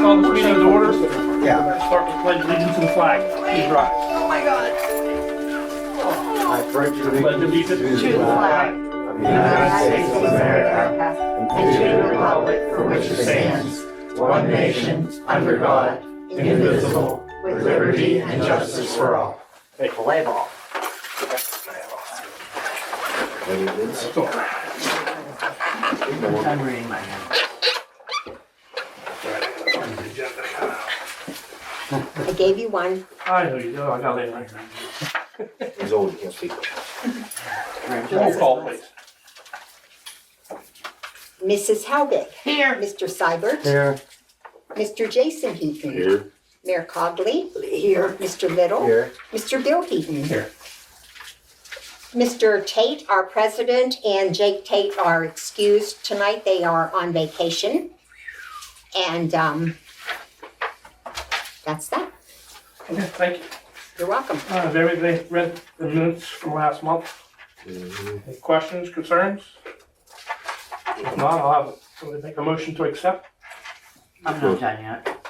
Call this meeting to order. Yeah. Start with pledge allegiance to the flag. Please rise. Oh my God. I pledge Pledge allegiance To the flag of the United States of America and to the republic for which it stands, one nation, under God, indivisible, with liberty and justice for all. Play ball. I'm reading my hand. I gave you one. I know you do. I got it right now. He's old, he can't speak. Roll call, please. Mrs. Halbig. Here. Mr. Seibert. Here. Mr. Jason Heaton. Here. Mayor Cogley. Here. Mr. Little. Here. Mr. Bill Heaton. Here. Mr. Tate, our president, and Jake Tate are excused tonight. They are on vacation. And that's that. Okay, thank you. You're welcome. Have everybody read the minutes from last month? Any questions, concerns? If not, I'll have somebody make a motion to accept. I'm not done yet.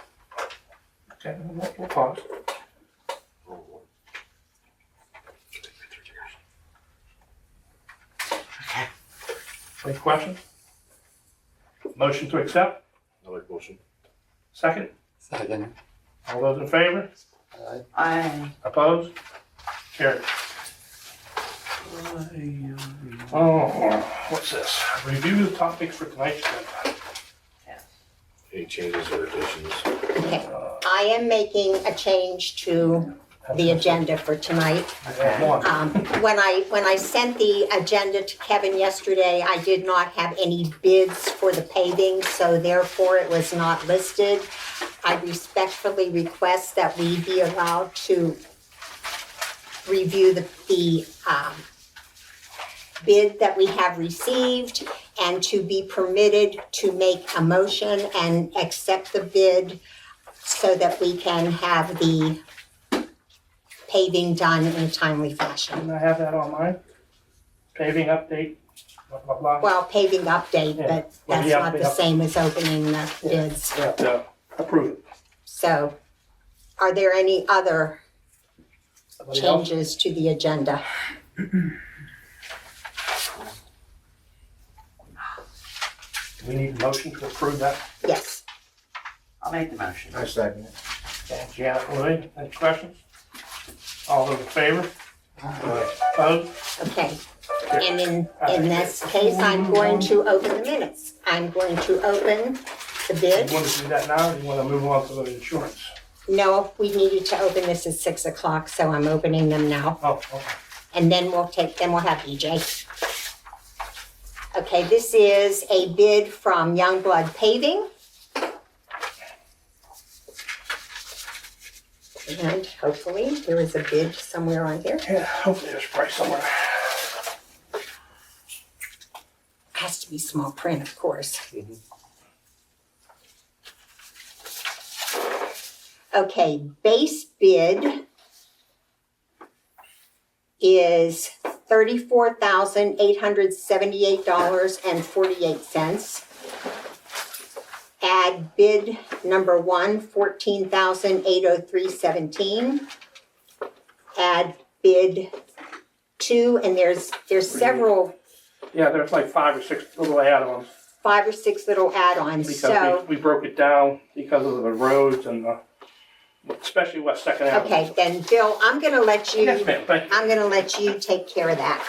Okay, we'll pause. Any questions? Motion to accept, I like motion. second. Second. All those in favor? I. Opposed? Carried. Oh, what's this? Review the topics for tonight's agenda. Any changes or additions? Okay. I am making a change to the agenda for tonight. One. When I sent the agenda to Kevin yesterday, I did not have any bids for the paving, so therefore it was not listed. I respectfully request that we be allowed to review the bid that we have received and to be permitted to make a motion and accept the bid so that we can have the paving done in a timely fashion. Can I have that online? Paving update, blah, blah, blah. Well, paving update, Yeah. but Well, that's yeah, not the yeah. same as opening the bids. Yeah, approve it. So are there any other Somebody else? changes to the agenda? We need a motion to approve that. Yes. I'll make the motion. I second it. And Janet, Louis, any questions? All those in favor? Opposed? Okay. And in this case, I'm going to open the minutes. I'm going to open the Do bid. you want to do that now, or do you want to move on to the insurance? No, we needed to open this at 6 o'clock, so I'm opening them now. Oh, okay. And then we'll have EJ. Okay, this is a bid from Youngblood Paving. And hopefully there is a bid somewhere on here. Yeah, hopefully there's a price somewhere. Has to be small print, of course. Okay, base bid is $34,878.48. Add bid number one, $14,803.17. Add bid two, and there's several, Yeah, there's like 5 or 6 little add-ons. 5 or 6 little add-ons, Because so. we broke it down because of the roads and especially West Second Avenue. Okay, then Bill, I'm gonna let you. Yes, ma'am, thank you. I'm gonna let you take care of that,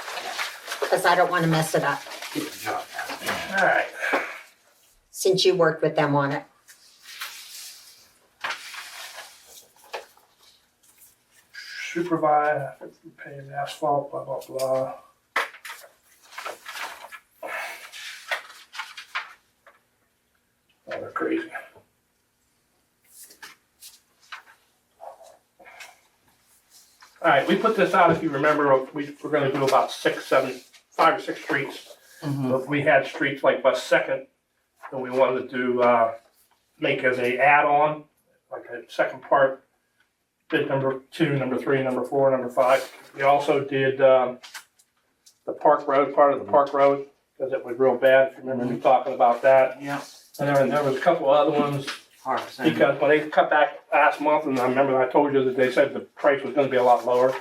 because I don't wanna mess it up, Get the job done. All right. since you worked with them on it. Supervise, pave asphalt, blah, blah, blah. Oh, they're crazy. All right, we put this out, if you remember, we're gonna do about 5 or 6 streets. But we had streets like West Second that we wanted to make as a add-on, like a second part. Bid number 2, number 3, number 4, number 5. We also did the Park Road, part of the Park Road, because it was real bad, if you remember me talking about that. Yeah. And there was a couple other ones 100%. Because when they cut back last month, and I remember I told you that they said the price was gonna be a lot lower.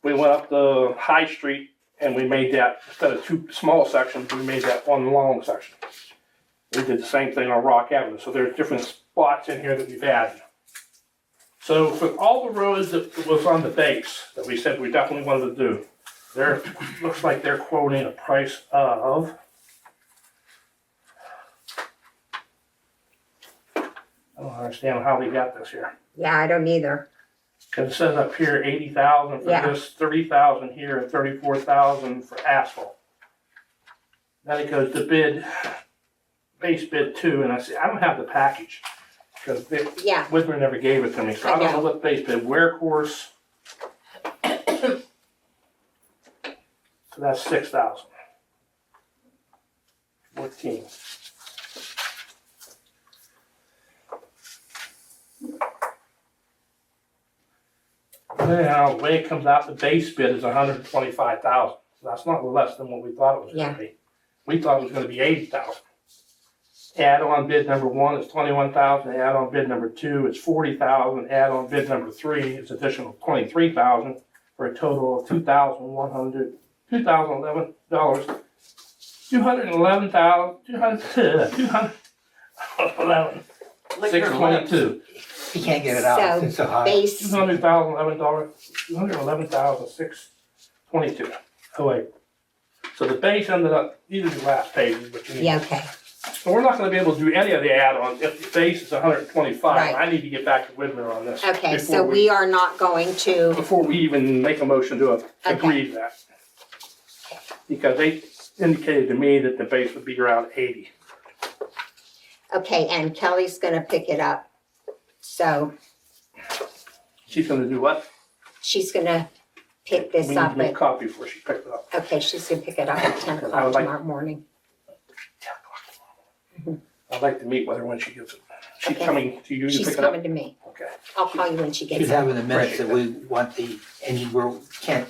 We went up the High Street and we made that, instead of two small sections, we made that one long section. We did the same thing on Rock Avenue, so there's different spots in here that we've added. So for all the roads that was on the base, that we said we definitely wanted to do, there, looks like they're quoting a price of, I don't understand how they got this here. Yeah, I don't either. Cause it says up here 80,000 for Yeah. this, 30,000 here, and 34,000 for asphalt. Then it goes to bid, base bid 2, and I say, I don't have the package. Cause Yeah, Whitmer never gave it to me, so I don't know what base bid, wear course. So that's 6,000. 14. Now, the way it comes out, the base bid is 125,000. So that's not less than what we thought it was gonna be. We thought it was gonna be 80,000. Add-on bid number 1 is 21,000, add-on bid number 2 is 40,000, add-on bid number 3 is additional 23,000, for a total of $2,11, $622. He can't get it out, So, it's so high. base, $211,622. Oh wait. So the base ended up, these are the last pages, but you need. yeah, okay. So we're not gonna be able to do any of the add-ons if the base is 125. Right. I need to get back to Whitmer on this. Okay, so before we are not going to, Before we even make a motion to agree to that. Because they indicated to me that the base would be around 80. okay, and Kelly's gonna pick it up. So She's gonna do what? she's gonna pick this We need up to make at, a copy before she picks it up. okay, she's gonna pick it up at 10 I would o'clock like- tomorrow morning. 10 o'clock. I'd like to meet with her when she gets it. She's Okay. coming to you to She's pick it up? coming to me. Okay. I'll call you when she gets Should it. have in the minutes that we want the engine, we can't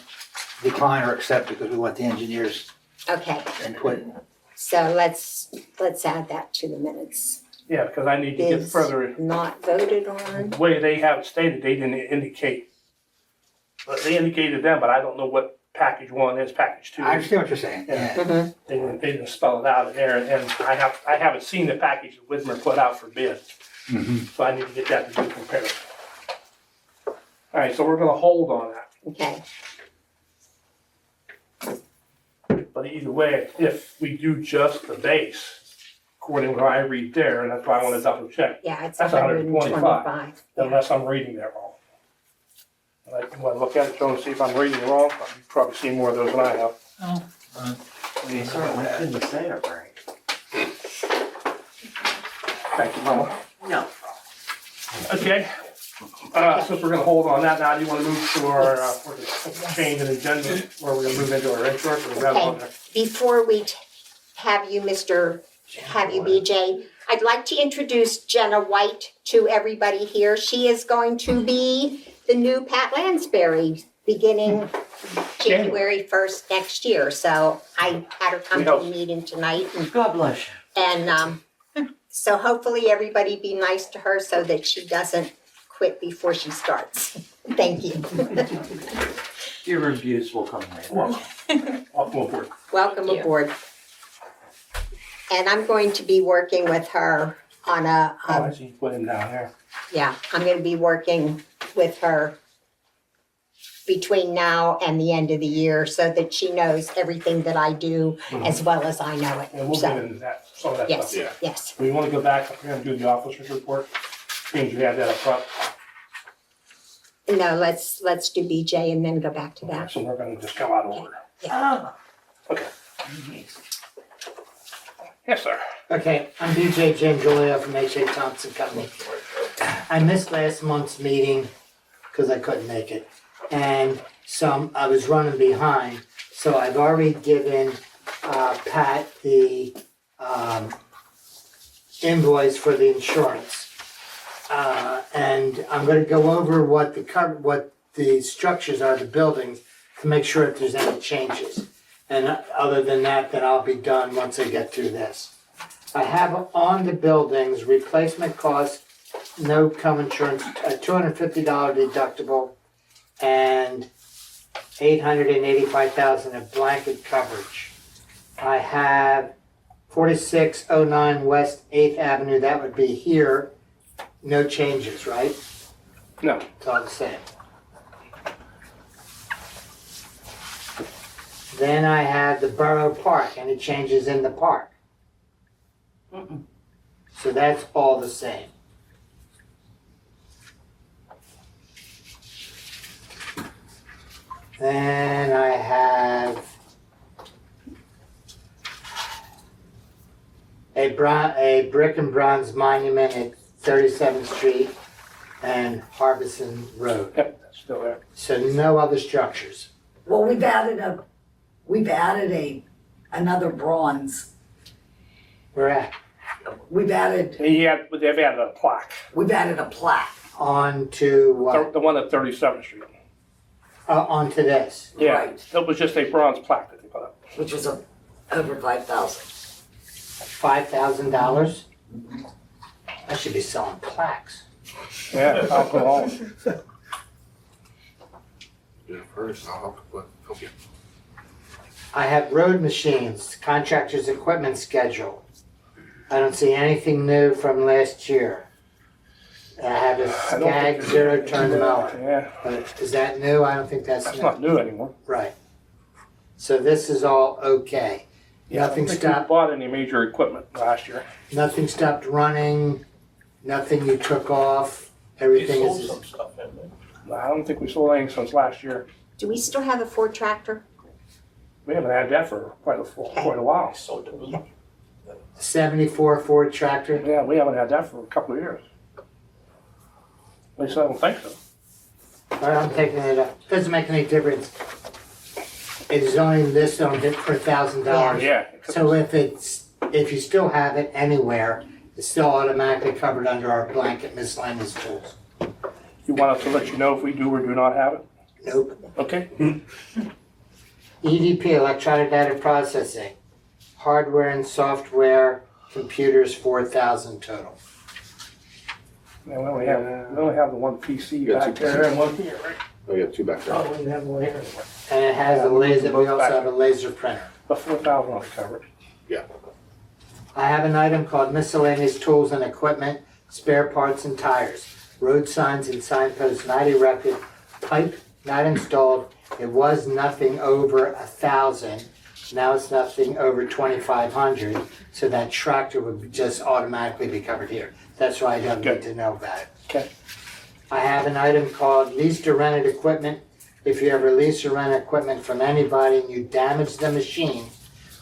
decline or accept because we want the engineer's Okay, input. so let's add that to the minutes. Yeah, because I need to get Bids further. not voted on. The way they have it stated, they didn't indicate. But they indicated them, but I don't know what package 1 is, package 2 I is. understand what you're saying, yeah. Mhm. They didn't spell it out in there, and I haven't seen the package that Whitmer put out for bid, so I need to get that to do comparison. All right, so we're gonna hold on that, Okay, but either way, if we do just the base, according to what I read there, and that's why I wanna double check, yeah, it's That's 125. 125. unless I'm reading that wrong. And I wanna look at it, Joe, and see if I'm reading it wrong, you've probably seen more of those than I have. We certainly couldn't say it right. Thank you, Mama. No. Okay, since we're gonna hold on that, now do you wanna move to our, for the change in agenda, where we're gonna move into our insurance, or we have on there? Before we have you, BJ, I'd like to introduce Jenna White to everybody here. She is going to be the new Pat Lansbury beginning January 1st next year. So I had her come to the meeting tonight God bless you. and so hopefully everybody be nice to her so that she doesn't quit before she starts. Thank you. Your reviews will come later. Welcome aboard. Welcome aboard. And I'm going to be working with her on Oh, I see you put him down there. yeah, I'm gonna be working with her between now and the end of the year so that she knows everything that I do as well as I know it. And we'll get So, into that, some of that yes, stuff. yes. We wanna go back, we're gonna do the officer's report, things you had that up front, No, let's do BJ and then go back to that. so we're gonna just go out of order. Oh. Okay. Yes, sir. Okay, I'm DJ Jim Julio from H.A. Thompson Company. I missed last month's meeting because I couldn't make it. And so I was running behind, so I've already given Pat the invoice for the insurance. And I'm gonna go over what the structures are, the buildings, to make sure if there's any changes. And other than that, then I'll be done once I get through this. I have on the buildings, replacement cost no co-insurance, a $250 deductible, and $885,000 of blanket coverage. I have 4609 West 8th Avenue, that would be here, no changes, right? No, It's all the same. Then I have the Borough Park, any changes in the park? So that's all the same. Then I have a brick and bronze monument at 37th Street and Harbison Road. yep, that's still there. So no other structures. Well, we've added another bronze. We're at We've added They've added a plaque, a plaque. on to what? the one at 37th Street. Onto this. Yeah, Right. it was just a bronze plaque that they put up. Which is over 5,000. $5,000. I should be selling plaques. Yeah, alcohol. Do it first, I'll help you. I have road machines, contractors' equipment schedule. I don't see anything new from last year. I have a I don't Skag think- zero turn mower. Yeah, But is that new? I don't think that's that's new. not new anymore. Right. So this is all okay. Yeah, I Nothing don't think we stopped. bought any major equipment last year. Nothing stopped running. Nothing you took off. Everything is. I don't think we sold anything since last year. Do we still have a Ford tractor? We haven't had that for quite a while. 74 Ford tractor. Yeah, we haven't had that for a couple of years. At least I don't think so. All right, I'm taking it up. Doesn't make any difference. It is only listed on it for $1,000. Yeah. So if you still have it anywhere, it's still automatically covered under our blanket miscellaneous tools. You want us to let you know if we do or do not have it? Nope. Okay. EDP, electronic data processing, hardware and software, computers, 4,000 total. Yeah, we only have the one PC Yeah, back two there and one here, right? Oh, you have two back there. Oh, we have one here. And it has a laser, we also have a laser printer. The 4,000 on the coverage. I have an item called miscellaneous tools and equipment, spare parts and tires, road signs and signposts not erected, pipe not installed. It was nothing over 1,000. Now it's nothing over 2,500. So that tractor would just automatically be covered here. That's why I don't need to know about it. Okay. I have an item called leased or rented equipment. If you ever lease or rent equipment from anybody and you damage the machine,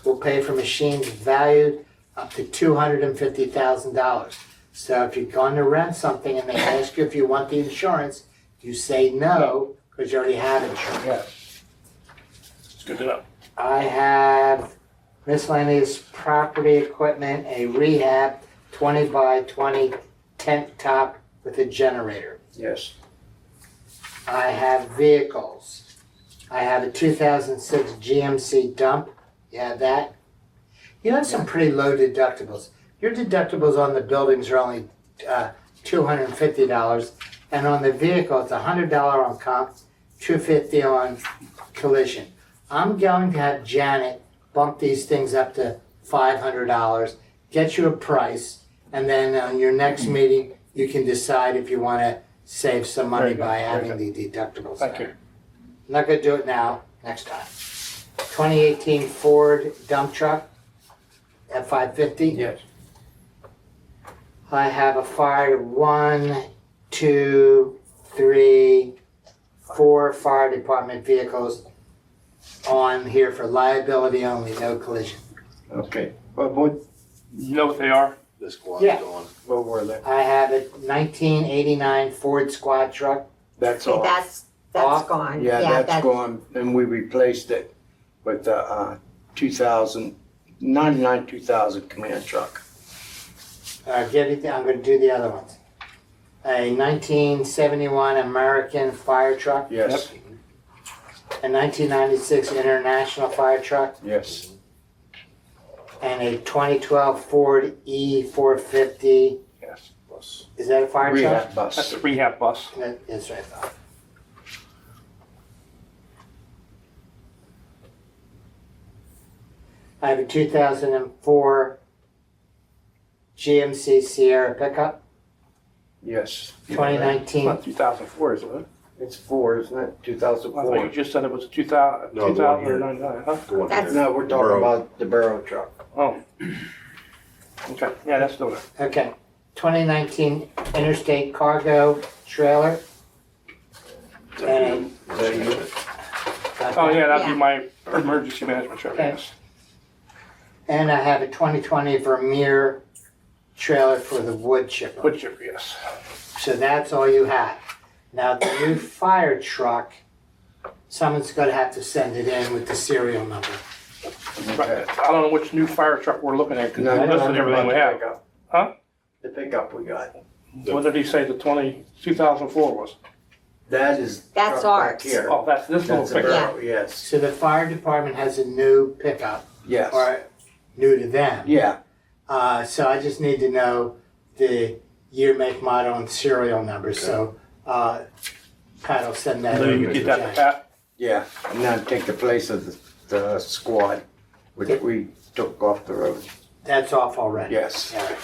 we'll pay for machines valued up to $250,000. So if you're going to rent something and they ask you if you want the insurance, you say no, because you already have insurance. Yeah. It's good to know. I have miscellaneous property equipment, a rehab 20 by 20 tent top with a generator. Yes. I have vehicles. I have a 2006 GMC dump. You have that? You have some pretty low deductibles. Your deductibles on the buildings are only $250, and on the vehicle it's $100 on comp, $250 on collision. I'm going to have Janet bump these things up to $500, get you a price, and then on your next meeting you can decide if you want to save some money Very good, by very having the deductibles. Thank you. I'm not going to do it now, next time. 2018 Ford dump truck at $550. Yes. I have a fire 1, 2, 3, 4 fire department vehicles on here for liability only, no collision. Okay. Well, what, you know what they are? This squad's Yeah. gone. What were they? I have a 1989 Ford squad truck. That's Okay, all. that's Off? gone. Yeah, that's that- gone, and we replaced it with the 99 2000 command truck. I'm going to do the other ones. A 1971 American fire truck, Yes, a 1996 International fire truck, yes, and a 2012 Ford E450. Yes. Plus. Is Is that a fire truck? Rehab That's bus. a rehab bus. That's what I thought. I have a 2004 GMC Sierra pickup, Yes. 2019. Not 2004, is it? It's 4, isn't it? I thought you 2004. just said it was a 2000, No, the one 2000 or here. 99, huh? The one That's- here. No, we're talking Burrow. about the barrel truck. Oh. Okay, yeah, that's still there. Okay, 2019 Interstate Cargo Trailer. And Is that you? got Oh, that. yeah, that'd Yeah. be my emergency management trailer, Okay. yes. And I have a 2020 Vermeer trailer for the wood chipper. Wood chipper, yes. So that's all you have. Now the new fire truck, someone's gonna have to send it in with the serial number. Okay. I don't know which new fire truck we're looking at, because No, we I don't listed know everything about we the have. pickup. Huh? The pickup we got. What did he say the 2004 was? That is. That's truck back ours. here. Oh, that's this little That's a pickup. barrel, yes. So the fire department has a new pickup, Yes. or new to them. Yeah. So I just need to know the year, make, model, and serial number, so, Pat will send that. So you over can get to that to Jack. Pat? Yeah. And then take the place of the squad, which we took off the road. That's off already? Yes. All right.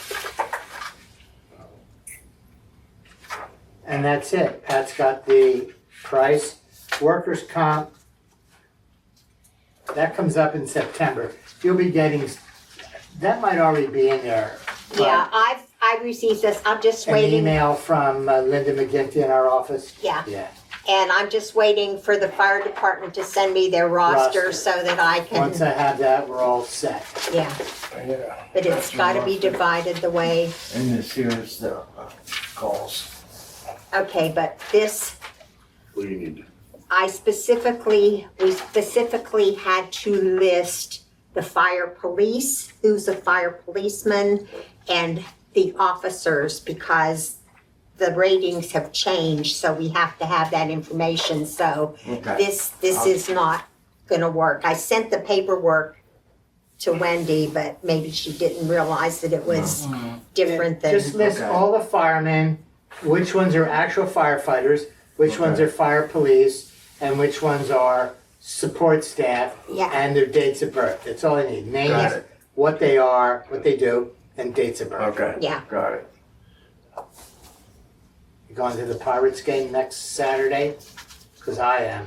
And that's it. Pat's got the price. Workers' comp, that comes up in September. You'll be getting, that might already be in there. but Yeah, I've received this, I'm just An waiting, email from Linda McGinty in our office. yeah, Yeah. and I'm just waiting for the fire department to send me their roster Roster. so that I Once can, I have that, we're all set. yeah, Yeah. but it's gotta be divided the way, And this here's the calls. okay, but this, What do you need? we specifically had to list the fire police, who's a fire policeman, and the officers, because the ratings have changed, so we have to have that information, so Okay. this is not gonna work. I sent the paperwork to Wendy, but maybe she didn't realize that it was different than, Just list Okay. all the firemen, which ones are actual firefighters, which ones Okay. are fire police, and which ones are support staff, yeah, and their dates of birth. That's all I need. Got Names, it. what they are, what they do, and dates of birth. Okay. yeah. Got it. You going to the Pirates game next Saturday? Because I am.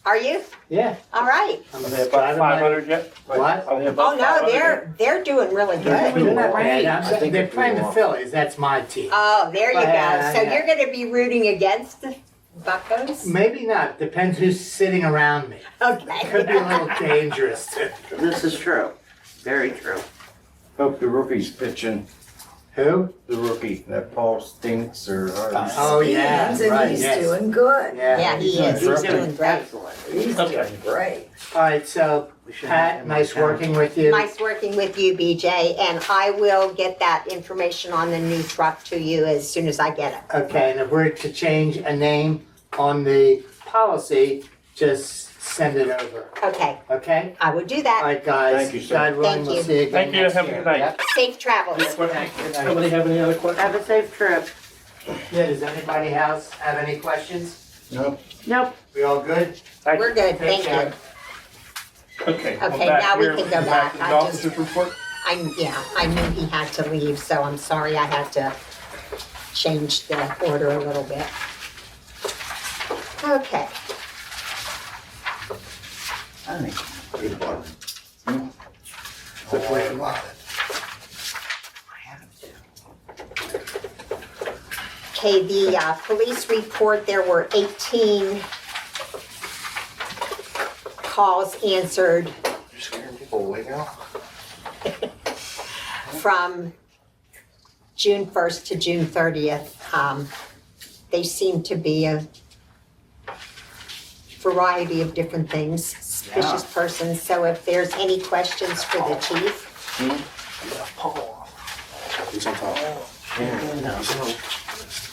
Are you? Yeah. All right. I'm Are they above driving my- 500 yet? What? Are they Oh, above no, 500 they're doing really good. They're not bad. I think They're if we playing the want- Phillies. That's my team. Oh, there you go. Yeah, So yeah. you're gonna be rooting against the Buccos? Maybe not. Depends who's sitting around me. Okay. Could be a little dangerous. This is true. Very true. Hope the rookie's pitching. Who? The rookie, that Paul Stinks or. Oh, yeah, right, He's yes. doing good. Yeah, he is. He's doing great. He's Okay. doing great. All right, so Pat, nice working with you. Nice working with you, BJ, and I will get that information on the new truck to you as soon as I get it. Okay, and if we're to change a name on the policy, just send it over, Okay, okay? I would do All that. right, guys. Thank you, sir. God willing, Thank we'll you. see you again Thank you, next have a year. good night. Yep. Safe travels. Good night. Somebody have any other questions? Have a safe trip. Yeah, does anybody else have any questions? Nope. Nope. We all good? Thank We're you. good, Take thank care. you. Okay. Okay, now we can go back. To the I officer's just- report? I knew he had to leave, so I'm sorry I had to change the order a little bit. Okay, Good bar. okay, the police report, there were 18 calls answered You're scaring people away now? from June 1st to June 30th. They seem to be a variety of different things, suspicious persons. So if there's any questions for the chief, He's on top.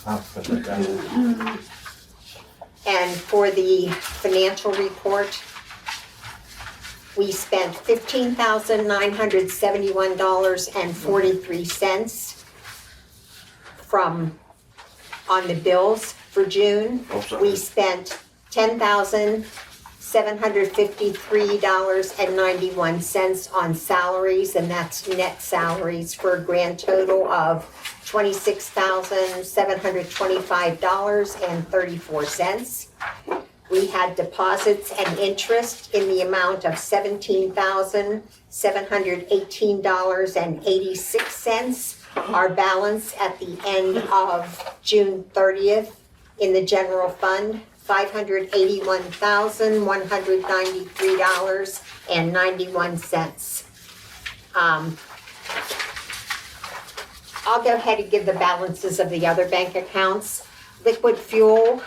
I'll put it down. and for the financial report, we spent $15,971.43. on the bills for June. Oh, sorry. We spent $10,753.91 on salaries, and that's net salaries, for a grand total of $26,725.34. We had deposits and interest in the amount of $17,718.86. Our balance at the end of June 30th in the general fund, $581,193.91. I'll go ahead and give the balances of the other bank accounts. Liquid fuel,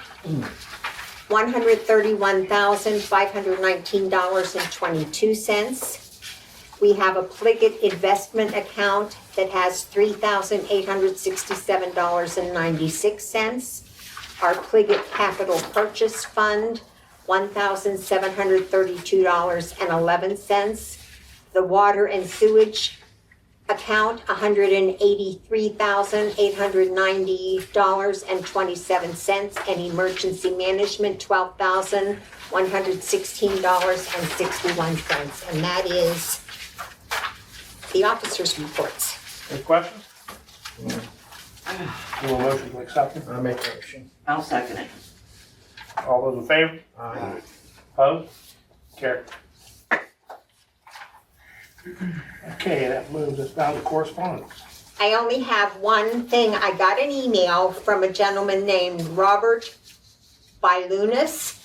$131,519.22. We have a Pliget investment account that has $3,867.96. Our Pliget capital purchase fund, $1,732.11. The water and sewage account, $183,890.27, and emergency management, $12,116.61, and that is the officers' reports. Any questions? Any motion to accept it? I'll make a motion. I'll second it. All those in favor? Aye. Opposed? Carried. Okay, that moves us down to correspondence. I only have one thing. I got an email from a gentleman named Robert Bylunas,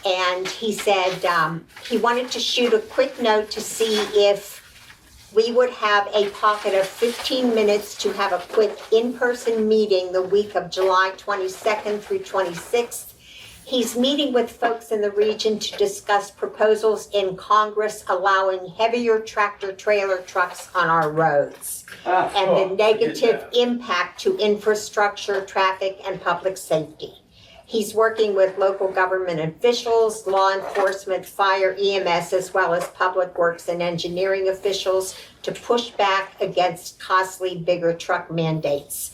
and he said he wanted to shoot a quick note to see if we would have a pocket of 15 minutes to have a quick in-person meeting the week of July 22nd through 26th. He's meeting with folks in the region to discuss proposals in Congress allowing heavier tractor-trailer trucks on our roads and the negative impact to infrastructure, traffic, and public safety. He's working with local government officials, law enforcement, fire, EMS, as well as public works and engineering officials to push back against costly, bigger truck mandates.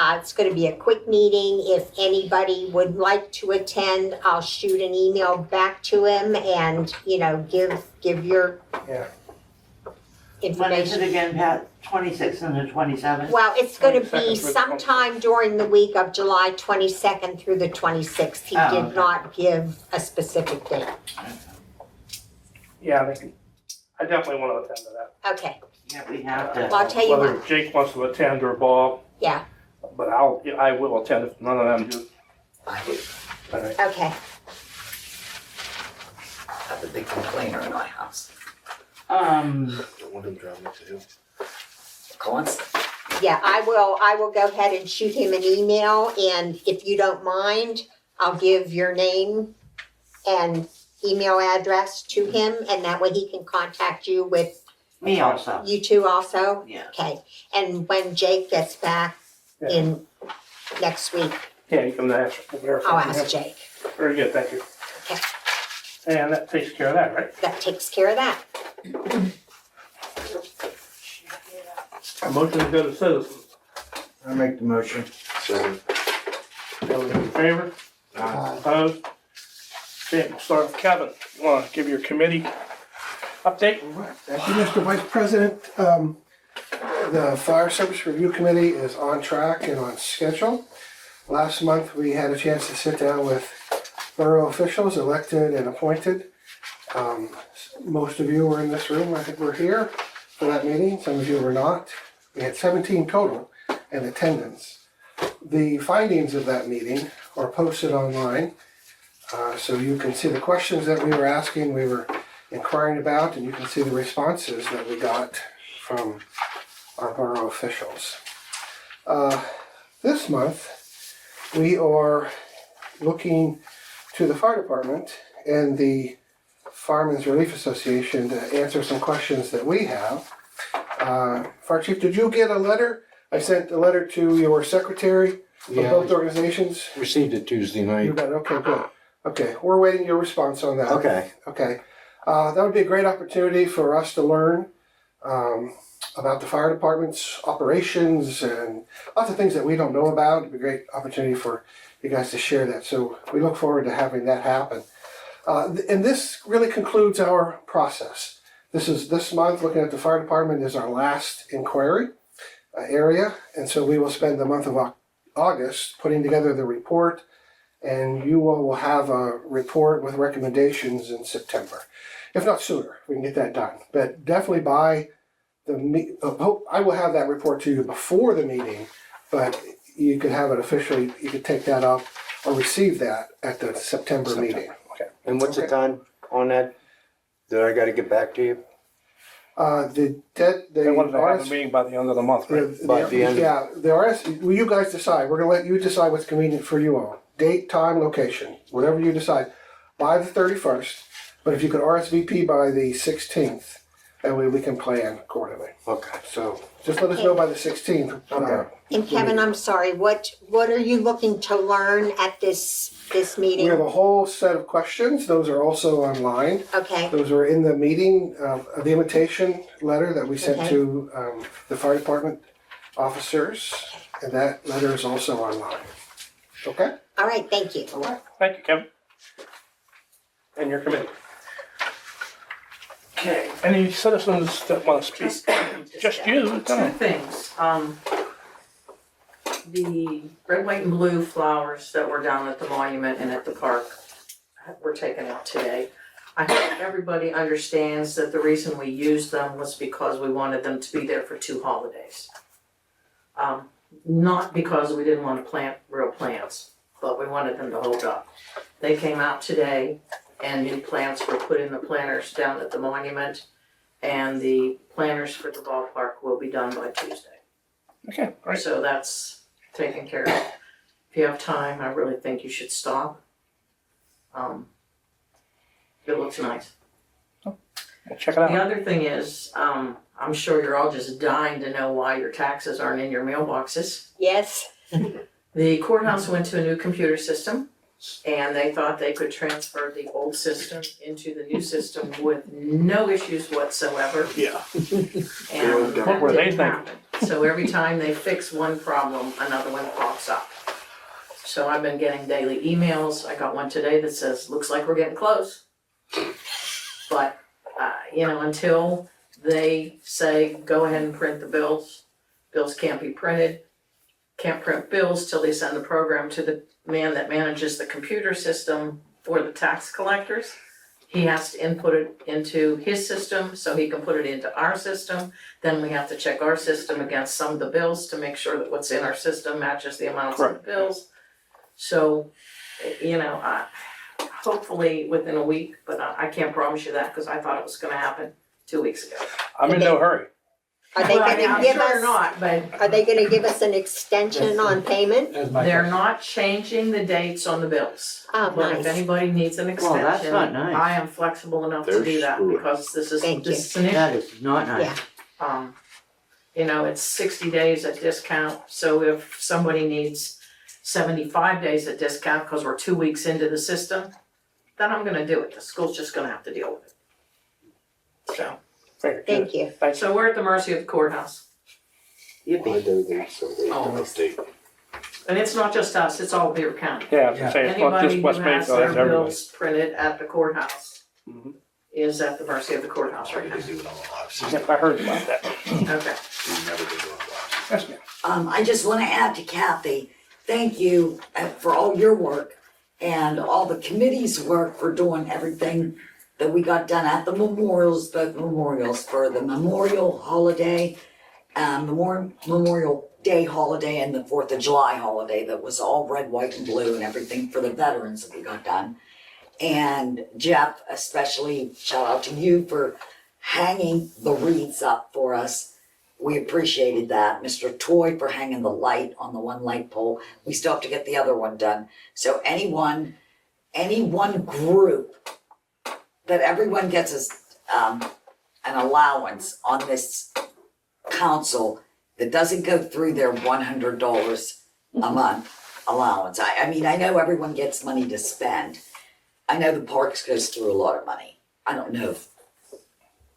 It's going to be a quick meeting. If anybody would like to attend, I'll shoot an email back to him and, give your Yeah. When is it information. again, Pat? 26th and the 27th? Well, it's going to 22nd be through the sometime during the week of July 22nd through the 26th. He Oh, did okay. not give a specific date. Yeah, I definitely want to attend to that. Okay, Yeah, we have well, to. I'll tell you Whether what, Jake wants to attend or Bob, yeah, but I will attend if none of them do. I do. All right. okay. Have a big complainer in my house. Don't want him driving up the hill. Constant. Yeah, I will go ahead and shoot him an email, and if you don't mind, I'll give your name and email address to him, and that way he can contact you with Me also. you two also? Yeah. Okay, and when Jake gets back in next week, Yeah, you can ask. verify I'll from ask him. Jake. Very good, thank you. Okay. And that takes care of that, right? That takes care of that. A motion to go to citizens. I'll make the motion. So, Those in favor? uh, Opposed? Okay, we'll start with Kevin. You want to give your committee update? Thank you, Mr. Vice President. The Fire Service Review Committee is on track and on schedule. Last month, we had a chance to sit down with borough officials, elected and appointed. Most of you were in this room, I think we're here for that meeting, some of you were not. We had 17 total in attendance. The findings of that meeting are posted online, so you can see the questions that we were asking, we were inquiring about, and you can see the responses that we got from our borough officials. This month, we are looking to the fire department and the Firemen's Relief Association to answer some questions that we have. Fire Chief, did you get a letter? I sent a letter to your secretary of Yeah. both organizations. Received it Tuesday You night. got it, okay, good. Okay, we're waiting your response on that. Okay. Okay, that would be a great opportunity for us to learn about the fire department's operations and lots of things that we don't know about. It'd be a great opportunity for you guys to share that. So we look forward to having that happen. And this really concludes our process. This month, looking at the fire department is our last inquiry area. And so we will spend the month of August putting together the report, and you all will have a report with recommendations in September. If not sooner, we can get that done. But definitely by I will have that report to you before the meeting, but you could have it officially, you could take that up or receive that at the September meeting. Okay. And what's the Okay. time on that? That I gotta get back to you? They wanted to have a meeting by the end of the month, right? By the end. Yeah, the RS, well, you guys decide. We're gonna let you decide what's convenient for you all. Date, time, location, whatever you decide, by the 31st. But if you could RSVP by the 16th, that way we can plan accordingly. Okay. So just let us know by the 16th. Okay. And Kevin, I'm sorry, what are you looking to learn at this We meeting? have a whole set of questions. Those are also online. Okay, Those are in the meeting, the invitation letter that we sent Okay. to the fire department officers. And that letter is also online. Okay? all right, thank you. All right, thank you, Kevin. And your committee. Okay, any citizens that want to speak? Just you, Two go. things, the red, white, and blue flowers that were down at the monument and at the park were taken out today. I hope everybody understands that the reason we used them was because we wanted them to be there for 2 holidays. Not because we didn't want to plant real plants, but we wanted them to hold up. They came out today and new plants were put in the planters down at the monument, and the planters for the ballpark will be done by Tuesday. Okay, great. So that's taken care of. If you have time, I really think you should stop. It looks nice. We'll check it out. The other thing is, I'm sure you're all just dying to know why your taxes aren't in your mailboxes. Yes, The courthouse went to a new computer system, and they thought they could transfer the old system into the new system with no issues whatsoever. Yeah. And What that were they didn't happen. So every time they fix one problem, another one pops up. So I've been getting daily emails. I got one today that says, looks like we're getting close. But, until they say, go ahead and print the bills, bills can't be printed. Can't print bills till they send the program to the man that manages the computer system for the tax collectors. He has to input it into his system so he can put it into our system. Then we have to check our system against some of the bills to make sure that what's in our system matches the amounts of the bills. So, hopefully within a week, but I can't promise you that because I thought it was gonna happen 2 weeks ago. I'm in no hurry. are they Well, gonna I'm give sure us, not, but are they gonna give us an extension on payment? they're not changing the dates on the bills. Oh, But if nice. anybody needs an Well, extension, that's not nice. I am flexible enough to They're do that screwed. because this is Thank you. an issue. That is not nice. Yeah. It's 60 days at discount, so if somebody needs 75 days at discount because we're 2 weeks into the system, then I'm gonna do it. The school's just gonna have to deal with it. So, Very good. Thank you. so we're at the mercy of the courthouse. Behind everything, so they can Always. update. And it's not just us, it's all Beaver County. Yeah, I was gonna say, it's not Anybody just who West has Maple, their that's everybody. bills printed at the courthouse Mhm. is at the mercy of the courthouse right now. They do it on the live system. Yep, I heard about that. Okay. We never did it on the live system. Yes, ma'am. I just want to add to Kathy, thank you for all your work and all the committee's work for doing everything that we got done at the memorials, both memorials for the Memorial Holiday, Memorial Day holiday and the 4th of July holiday that was all red, white, and blue and everything for the veterans that we got done. And Jeff, especially shout out to you for hanging the wreaths up for us. We appreciated that. Mr. Toy for hanging the light on the one light pole. We still have to get the other one done. So any one group, that everyone gets an allowance on this council that doesn't go through their $100 a month allowance. I mean, I know everyone gets money to spend. I know the parks goes through a lot of money. I don't know if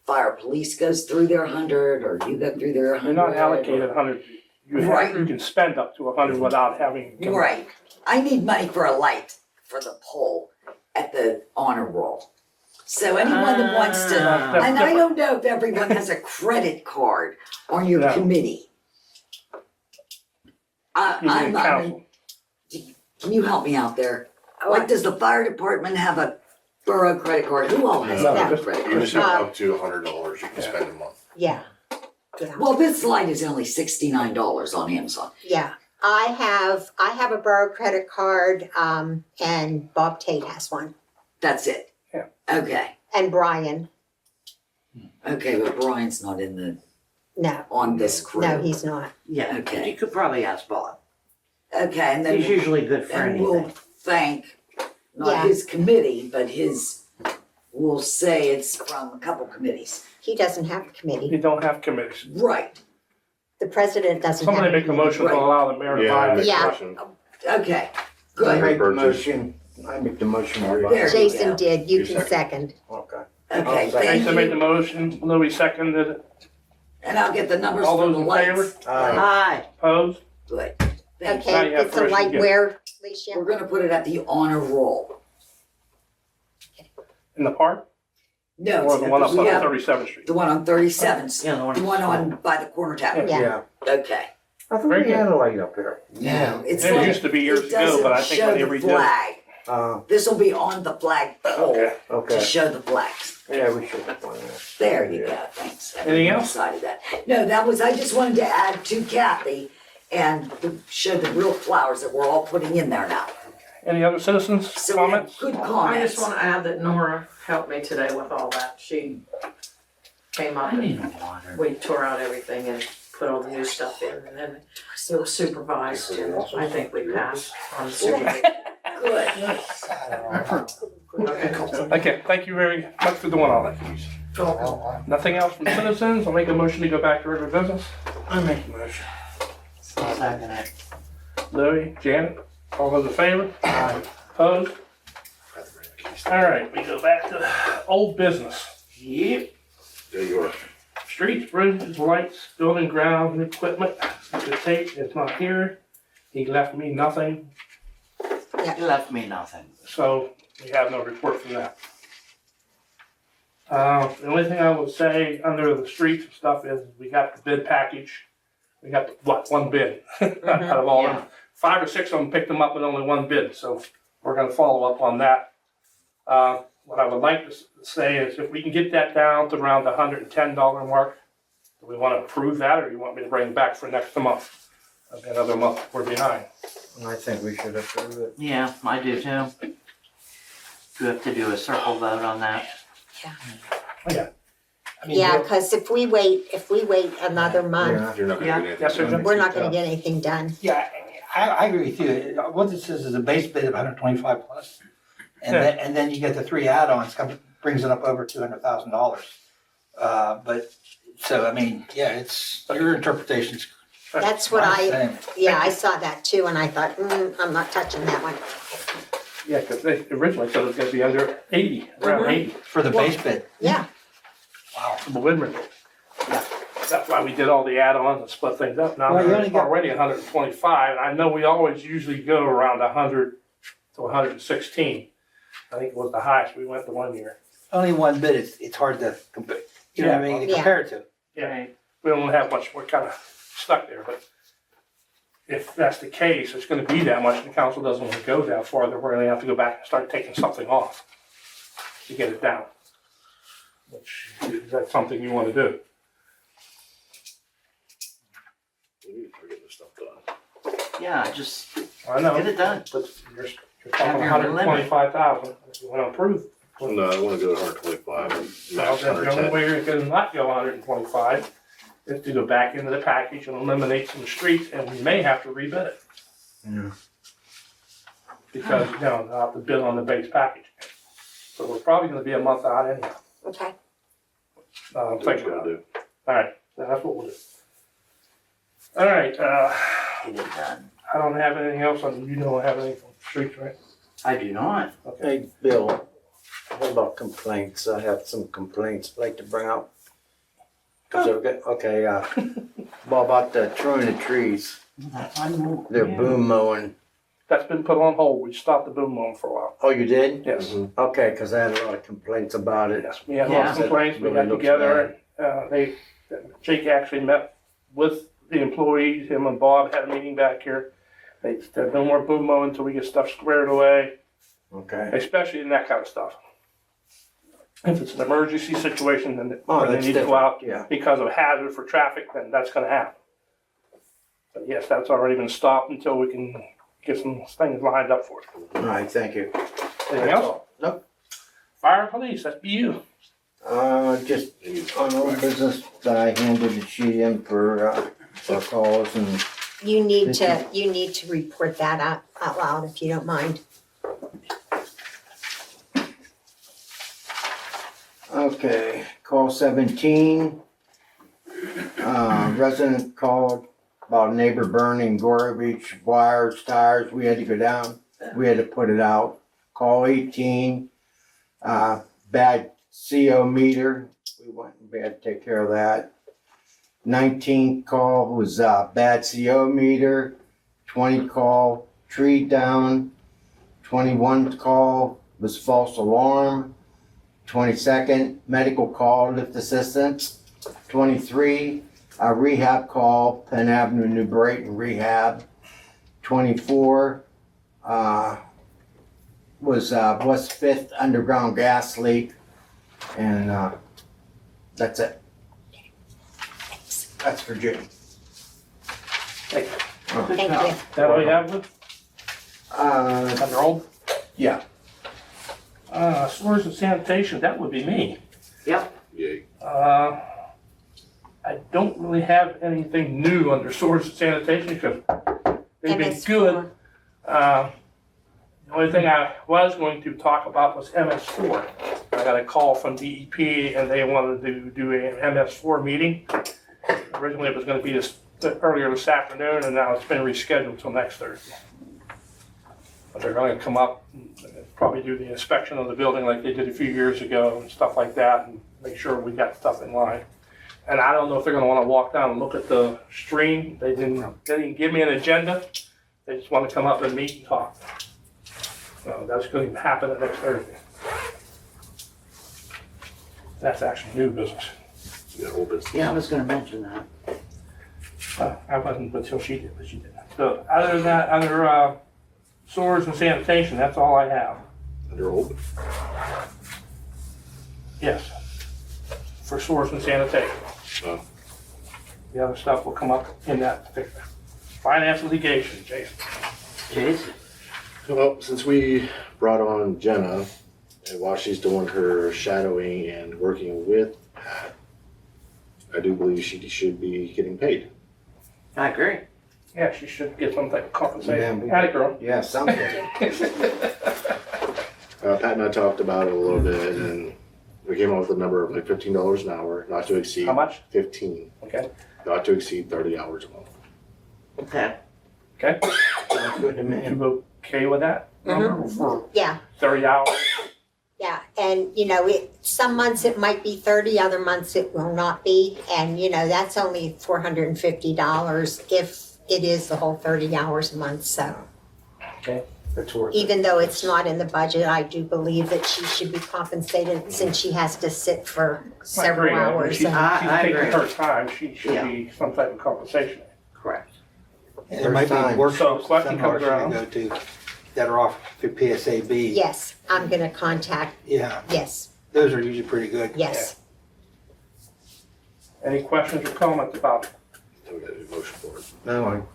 fire police goes through their 100, or you go through their 100. You're not allocated 100. Right. You can spend up to 100 without having. Right. I need money for a light for the pole at the honor roll. So anyone that wants to, That's and I different. don't know if everyone has a credit card on your No. committee. You I'm need not, council. can you help me out there? Like, does the fire department have a borough credit card? Who all has No, a just- credit You card? just have up to $100 you can spend a month. Yeah. Yeah. Well, this light is only $69 on Amazon. Yeah, I have a borough credit card, and Bob Tate has one, That's it. Yeah. Okay, and Brian, okay, but Brian's not in the, no, on this crew. no, he's not. Yeah, Okay. you could probably ask Bob. Okay, and then. He's usually good for And we'll anything. thank, Yeah. not his committee, but we'll say it's from a couple committees. He doesn't have a committee. You don't have committees. Right, The president doesn't have. Somebody make a motion to Right. allow the mayor to Yeah, I buy make it. a Yeah. motion. okay, I good, make the Purchase. motion, I make the motion. There you go. Jason did, you You can second. second. Okay. okay, I'll thank Jason made the you. motion, Louis seconded it. And I'll get the numbers All for those the in favor? lights. Hi. Opposed? Good, thank you. Now Okay, you have it's a permission to light get it. where, Alicia? We're gonna put it at the honor roll. In the park? No, Or the one up we on have 37th Street? the one on 37th, Yeah, the one on by the corner tavern. Yeah. Okay, I thought Very we had a light up here. no, it's It like, used to be years it ago, but I doesn't think show when they the redid it. flag. This'll be on the flag pole Okay. to Okay, show the flags. yeah, we should have one there. There you go, thanks. Anything else? Decided that. No, that was, I just wanted to add to Kathy and to show the real flowers that we're all putting in there now. Any other citizens' So we have comments? good I comments. just wanna add that Nora helped me today with all that. She came up I need and water. we tore out everything and put all the new stuff in, and then it was supervised, and I think we passed on supervision. Good. Okay, thank you very much for doing all that, please. Nothing else from citizens? I'll make a motion to go back to regular business. I make the motion. Second it. Louis, Janet, all those in favor? Opposed? All right, we go back to old business. Yep. There you are. Streets, bridges, lights, building grounds, and equipment. Mr. Tate is not here. He left me nothing, You left me nothing. so we have no report from that. The only thing I would say under the streets and stuff is we got the bid package. We got, what, one bid out of all of them. 5 or 6 of them picked them up with only one bid, so we're gonna follow up on that. What I would like to say is if we can get that down to around the $110 mark, do we wanna approve that, or you want me to bring it back for next month? Another month, we're behind. I think we should approve it. Yeah, I do too. Do we have to do a circle vote on that? Yeah, cause if we wait another month, Yeah. You're not gonna Yeah. get anything. Yes, sir, done. Jim. we're not gonna get anything done. Yeah, I agree with you. What this is a base bid of 125 plus. And then you get the 3 add-ons, brings it up over $200,000. But, so, I mean, yeah, it's, your interpretation's That's what fine. yeah, I saw that too, and I thought, I'm not touching that one. Yeah, because they originally said it was gonna be under 80, around 80. For the base bid. Yeah, Wow. The Woodman. That's why we did all the add-ons and split things up. Now Well, you only they're got- already 125. I know we always usually go around 100 to 116. I think it was the highest we went the one year. Only one bid, it's hard to compare, you know what I mean, to Yeah. compare it to. Yeah, we don't have much, we're kind of stuck there, but if that's the case, it's gonna be that much, and the council doesn't want to go that farther, we're gonna have to go back and start taking something off to get it down. Which, is that something you want to do? We need to get this stuff done. Yeah, just I know. get it done. But you're talking Have your 125,000, if you want to improve. No, I wanna go to 125, Well, max the only 110. way you can not go 125 is to go back into the package and eliminate some streets, and we may have to rebid it. Yeah. Because, you know, I'll have to bid on the base package. So we're probably gonna be a month out anyhow. okay. I'm That's what you thinking gotta about it. do. Alright, that's what we'll do. Alright, Get it done. I don't have anything else on, you don't have anything on streets, right? I do not. Okay. Hey, Bill, What about complaints? I have some complaints I'd like to bring up. Is that okay? Okay, what about the trimming the trees? They're boom mowing. That's been put on hold. We stopped the boom mowing for a while. Oh, you did? Yes. Okay, because I had a lot of complaints about it. Yes, we had lots of Yeah. complaints, we got Really looks together, Jake actually met with the employees, him and Bob had a meeting back here. They said no more boom mowing until we get stuff squared away, Okay. especially in that kind of stuff. If it's an emergency situation, then Oh, where they that's need to go different, out yeah. because of hazard for traffic, then that's gonna happen. But yes, that's already been stopped until we can get some things lined up for it. All right, thank you. Anything That's else? all. Nope. Fire and police, that's be you. Just on old business, I handed the sheet in for calls and You need to report that out loud if you don't mind. okay, call 17. Resident called about a neighbor burning garbage, wires, tires. We had to go down. We had to put it out. Call 18. Bad CO meter. We had to take care of that. 19 call was bad CO meter. 20 call tree down. 21 call was false alarm. 22nd medical call lift assistance. 23 rehab call Penn Avenue New Brighton rehab. 24 was West 5th underground gas leak. And that's it. That's for Jim. Thank you. Thank you. Is that all you have, Lou? Under old? Yeah. Sewers and sanitation, that would be me. Yay. I don't really have anything new under sewers and sanitation because they've been good. The only thing I was going to talk about was MS4. I got a call from DEP and they wanted to do an MS4 meeting. Originally it was gonna be earlier this afternoon and now it's been rescheduled till next Thursday. But they're gonna come up and probably do the inspection of the building like they did a few years ago and stuff like that and make sure we got stuff in line. And I don't know if they're gonna wanna walk down and look at the stream. They didn't give me an agenda. They just wanna come up and meet and talk. So that's gonna happen next Thursday. That's actually new business. Yeah, old business. Yeah, I was gonna mention that. I wasn't until she did, but she didn't. So other than that, under sewers and sanitation, that's all I have. Under old? Yes. For sewers and sanitation. Oh. The other stuff will come up in that particular. Finance and litigation, Jason. Jason? Well, since we brought on Jenna, and while she's doing her shadowing and working with Pat, I do believe she should be getting paid. I agree. Yeah, she should get some type of compensation. Yeah. Atta girl. Yeah, something. Pat and I talked about it a little bit, and we came up with a number of like $15 an hour, not to exceed. How much? 15, Okay, not to exceed 30 hours a month. Okay. okay. Sounds good to me. You okay with that number for Yeah, 30 hours? yeah, and some months it might be 30, other months it will not be, and that's only $450 if it is the whole 30 hours a month, so. That's worth it. Even though it's not in the budget, I do believe that she should be compensated since she has to sit for several I agree. hours. She's I taking agree. her time, she should Yeah. be some type of compensation. Correct. And there might be time. workshops, So, question seminars comes around. you go to that are offered through PSAB. Yes, I'm gonna contact, Yeah, yes, those are usually pretty good. yes. Any questions or comments about it? So we got a motion for it. No,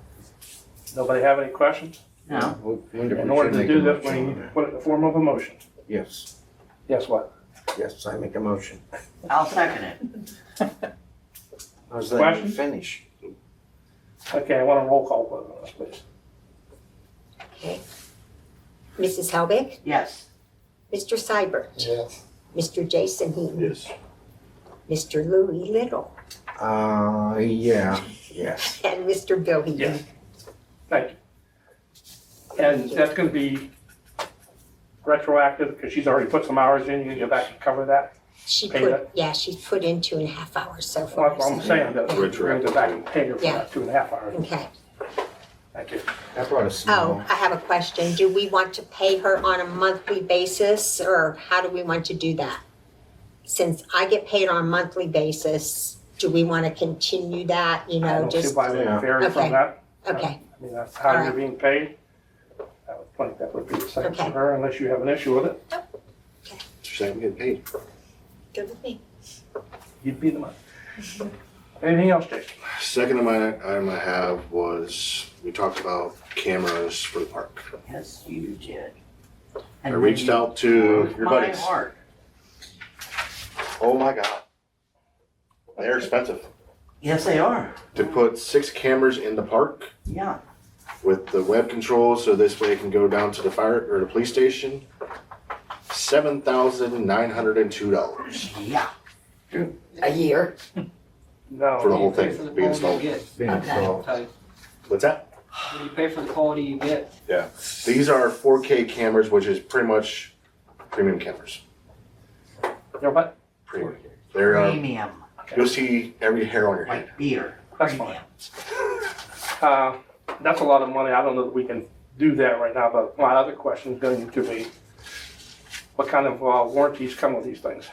Nobody have any questions? No. In order to do this, we need to put it in the form of a motion. Yes, Yes, what? yes, I make a motion. I'll second it. I was letting you Questions? finish. Okay, I want a roll call vote on this, please. Okay. Mrs. Helbig, Yes. Mr. Seibert, Yes. Mr. Jason Heaton, Yes. Mr. Louis Little, Yeah, yes. and Mr. Bill Heaton. Yes. Thank you. And that's gonna be retroactive, because she's already put some hours in, you can go back and cover that? She Pay put, that? yeah, she's put in 2.5 hours so Well, far. that's what I'm so- saying, that we're going to go back and pay her for Yeah. that 2.5 hours. Okay. Thank you. I brought a Oh, small. I have a question. Do we want to pay her on a monthly basis, or how do we want to do that? Since I get paid on a monthly basis, do we want to continue that, I don't see just, why they Yeah. vary from Okay. that. okay, I mean, that's how you're Alright. being paid. I would think that would be the same for Okay. her, unless you have an issue with it. She's saying we get paid. good with me. You'd be the one. Anything else, Jason? Second item I have was, we talked about cameras for the park. Yes, you did. I reached out to your My buddies. heart. Oh my God. They're expensive. Yes, they are. To put 6 cameras in the park Yeah. with the web control, so this way it can go down to the fire or the police station, $7,902 Yeah. A year. No. for the whole What do you pay thing for the being quality you installed. get? Being installed. Tell you, What's that? what do you pay for the quality you get? These are 4K cameras, which is pretty much premium cameras. You're what? Premium. They're, Premium, you'll see every hair on your head. like beer. That's Premium. That's a lot of money. I don't know that we can do that right now, but my other question is going to be, what kind of warranties come with these things?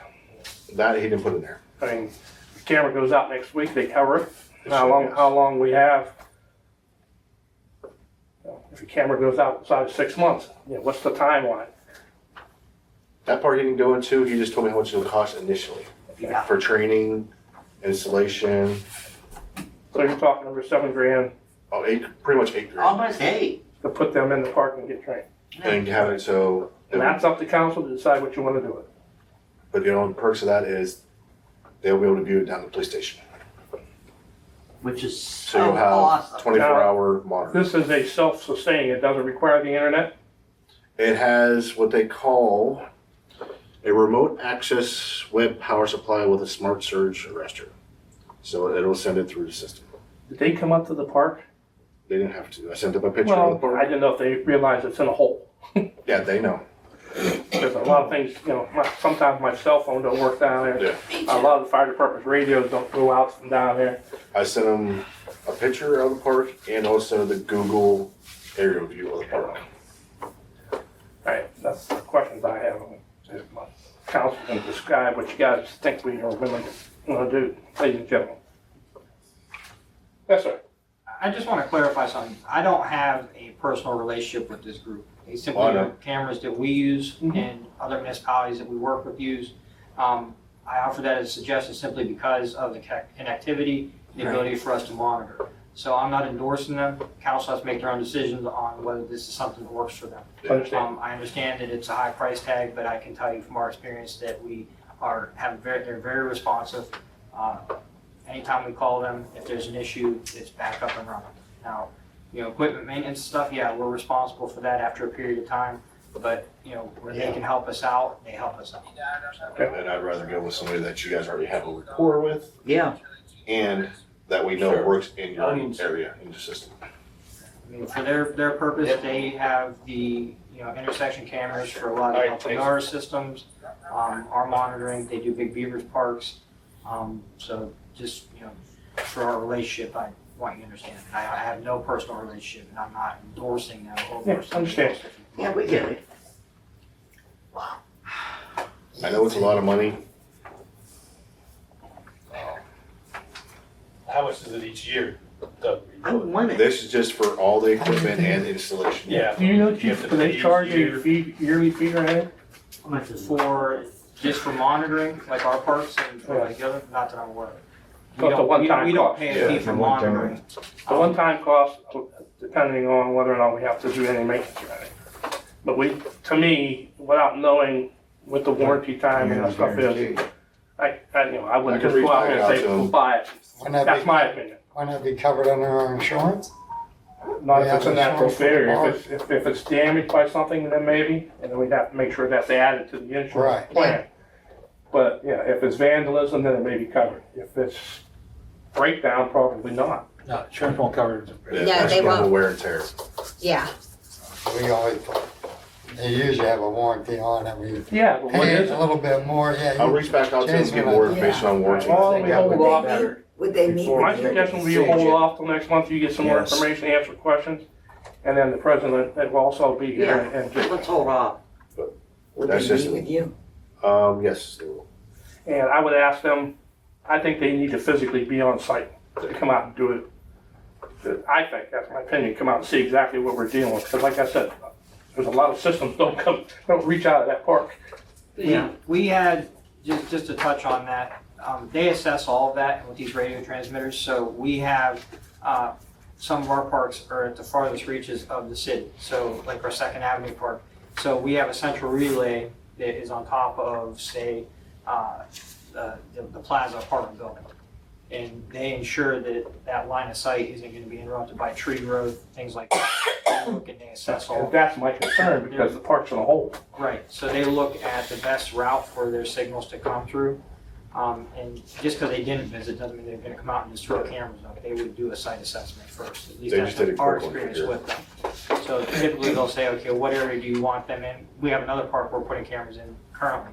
That he didn't put in there. I mean, the camera goes out next week, they cover it. It How should, long, yes. how long we have? If your camera goes out inside of 6 months, what's the timeline? That part he didn't go into, he just told me how much it would cost initially. Yeah. For training, installation, So you're talking over $7,000 pretty much 8 grand. Almost 8. to put them in the park and get trained. And have it so, And that's up to council to decide what you want to do with it. but the only perks of that is they'll be able to view it down at the police station. Which is So so you'll have awesome. 24-hour monitor. This is a self-sustaining, it doesn't require the internet. It has what they call a remote access web power supply with a smart surge arrestor. So it'll send it through the system. Did they come up to the park? They didn't have to. I sent them a picture of the Well, I park. didn't know if they realized it's in a hole. Yeah, they know. There's a lot of things, sometimes my cell phone don't work down there. Yeah. A lot of the fire department's radios don't go out from down there. I sent them a picture of the park and also the Google aerial view of the park. Right, that's the questions I have. If my council can describe what you guys think we are willing to want to do, ladies and gentlemen. Yes, sir. I just want to clarify something. I don't have a personal relationship with this group. They simply Oh, I know. are cameras that we use Mhm. and other municipalities that we work with use. I offer that as a suggestion simply because of the connectivity, the ability for us to monitor. So I'm not endorsing them. Council has to make their own decisions on whether this is something that works for them. Understand. I understand that it's a high price tag, but I can tell you from our experience that they're very responsive. Anytime we call them, if there's an issue, it's back up and running. Now, equipment maintenance stuff, yeah, we're responsible for that after a period of time, but, where they can help us out, they help us out. And I'd rather go with somebody that you guys already have a rapport with Yeah. and that we know Sure. works in your area, in the system. I mean, for their purpose, they have the, intersection cameras for a lot of Alright, helping our systems, our monitoring, they do Big Beavers parks. So just, for our relationship, I want you to understand, I have no personal relationship and I'm not endorsing them. or Yes, understand. Yeah, we get it. I know it's a lot of money. How much is it each year? Doug? I want it. This is just for all the equipment and installation. Yeah. Do you know, You Chief, have to do they pay charge each a year. yearly fee or anything? How much is it? Just for monitoring, like our parks and for like the other, not that I'm aware of. So it's a one-time We don't cost. pay Yeah, a fee it's a for one-time. monitoring. The one-time cost, depending on whether or not we have to do any maintenance or anything. But to me, without knowing what the warranty time and that stuff is, I wouldn't I can just go out reach and out say, to 'em. we'll buy it. Wouldn't that That's be, my opinion. wouldn't that be covered under our insurance? Not if Yeah, it's a but natural insurance failure. for If it's damaged by something, then maybe, and then we'd have to make sure that's added to the insurance Right. plan. But, yeah, if it's vandalism, then it may be covered. If it's breakdown, probably not. No, insurance won't cover it. Yeah, Yeah, that's they normal won't. wear and tear. Yeah, We always, they usually have a warranty on them. You Yeah, but what pay is a it? little bit more, yeah. I'll you- reach back out to them and Change get my- more information on warranty. Well, we hold Would off. they meet, would they meet Before My with you? suggestion would be to hold off till next month, you get some more Yes. information, answer questions, and then the president will also be here and just, Let's hold off. Would That's they just- meet with you? Yes, they will. and I would ask them, I think they need to physically be on site to come out and do it. I think, that's my opinion, come out and see exactly what we're dealing with, because like I said, there's a lot of systems don't reach out of that park. Yeah, we had, just to touch on that, they assess all of that with these radio transmitters, so we have, some of our parks are at the farthest reaches of the city, so like our Second Avenue Park. So we have a central relay that is on top of, say, the Plaza apartment building. And they ensure that that line of sight isn't gonna be interrupted by tree growth, things like that. They look and they assess all. That's my concern, because the park's in a hole. Right, so they look at the best route for their signals to come through. And just because they didn't visit doesn't mean they're gonna come out and just throw cameras up. They would do a site assessment first, at least They that's just did a our quick one experience here. with them. So typically they'll say, okay, what area do you want them in? We have another park we're putting cameras in currently.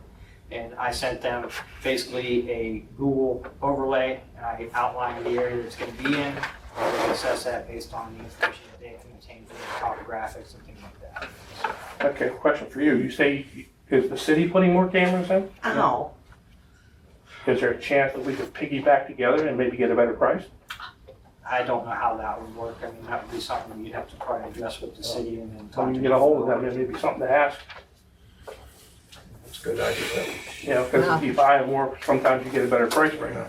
And I sent them basically a Google overlay, and I outlined the area that it's gonna be in. And they can assess that based on the information that they can obtain from the topographics and things like that. Okay, question for you, you say, is the city putting more cameras in? Ow. Is there a chance that we could piggyback together and maybe get a better price? I don't know how that would work. I mean, that would be something you'd have to probably address with the city and then talk When to you get a hold of them, it may be something to ask. That's a good idea. You know, because if you buy more, sometimes you get a better price right now.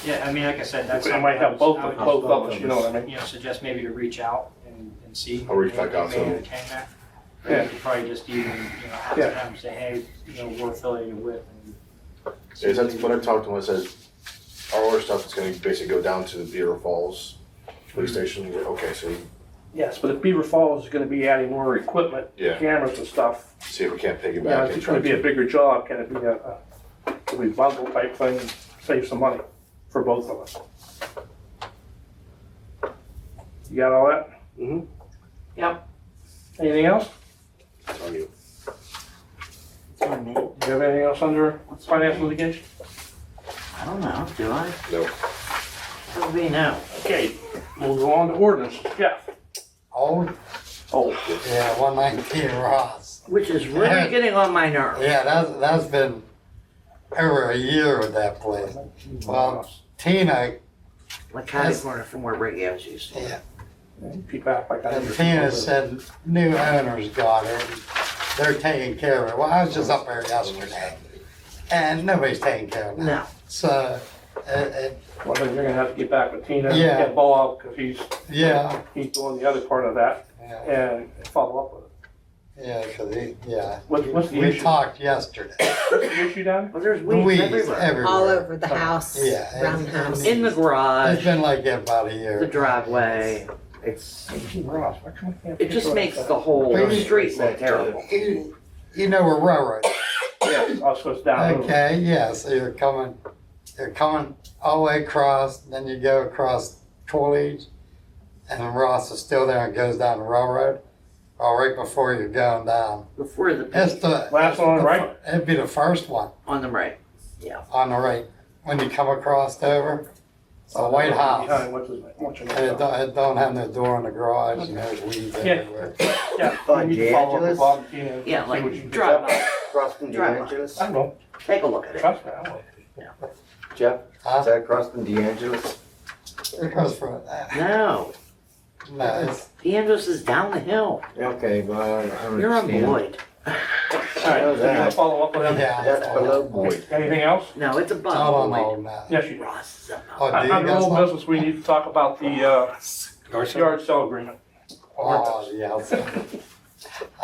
Yeah, I mean, like I said, that's. It might help both of us, you know what I mean? You know, suggest maybe to reach out and see. I'll reach back out to Maybe them. entertain that. Or Yeah. you could probably just even, ask Yeah. them, say, hey, we're affiliated with. And Is that when I talked to him, I said, all our stuff is gonna basically go down to the Beaver Falls police station. Okay, so Yes, but if Beaver Falls is gonna be adding more equipment, Yeah. cameras and stuff, see if we can't you know, piggyback. if it's gonna be a bigger job, can it be can we bundle type thing and save some money for both of us? You got all that? Mm-hmm. Yep. Anything else? On you. It's on me. Do you have anything else under finance litigation? I don't know, do I? No. What do we know? Okay, we'll go on to ordinance. Jeff? Old, Oh, yeah, 119 Ross. Which is really getting on my nerves. Yeah, that's been over a year with that place. Well, Tina, Like kind of corner from where Rick Evans used to live. yeah, people act like I and never. Tina said new owners got it. They're taking care of it. Well, I was just up there yesterday, and nobody's taking care of it. No. So, it, Well, then you're gonna have to get back with Tina and Yeah. get Bob, because yeah, he's doing the other part of that yeah, and follow up with it. yeah, because yeah. What's the We issue? talked yesterday. What's the issue down Well, there's weeds Weeds everywhere. everywhere. All over the house, Yeah, around the house. In the It's garage, been like that about a year. the driveway. It's, there? Ross, why come I can't it just picture makes that? the whole Maybe- street look terrible. You know where railroad. Yes, I was supposed to down. Okay, yeah, so you're coming all the way across, then you go across Coolidge, and Ross is still there and goes down the railroad, or right before you're going down. Before the It's peak, the. Last one on the right? It'd be the first one on the right. on the right, when you come across over, it's a white house. Behind, what's his name? What's your And name? it don't have no door in the garage, and there's weeds Yeah. everywhere. Yeah, By you need to follow up with DeAngelis? Bob and Tina and Yeah, see what you like can drive do. by, Across from Drive by. DeAngelis? I don't know, take a look at it. trust me, I will. Jeff, Huh? is that across from DeAngelis? Across from, No, no, it's, D'Angelo's is down the hill. Okay, well, I understand. You're on Boyd. All right, so you're gonna follow up with him? yeah. That's below Boyd. Anything else? No, it's It's all above on Boyd. hold now. Yes, you do. Ross is Oh, above. do you Under got old some? business, we need to talk about the yard sale agreement. Oh, yeah,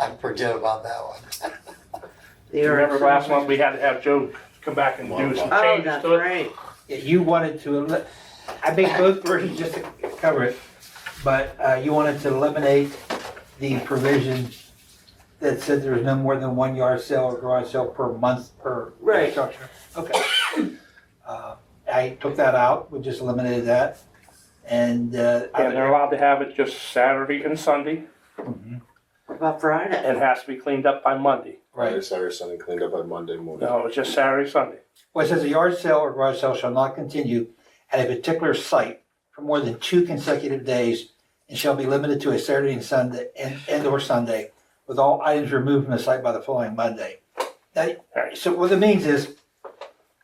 I forget about that one. The Remember earth- last month, we had to have Joe come back and do some Oh, changes that's to it? right. Yeah, you wanted to, I made both versions just to cover it, but you wanted to eliminate the provision that said there was no more than 1 yard sale or garage sale per month per Right. structure. Okay. I took that out, we just eliminated that, and. And they're allowed to have it just Saturday and Sunday. Mhm. What about Friday? and has to be cleaned up by Monday. Friday, Saturday, Sunday, cleaned up by Monday morning. No, it's just Saturday, Sunday. Well, it says a yard sale or garage sale shall not continue at a particular site for more than 2 consecutive days and shall be limited to a Saturday and Sunday and or Sunday, with all items removed from the site by the following Monday. Now, so what it means is,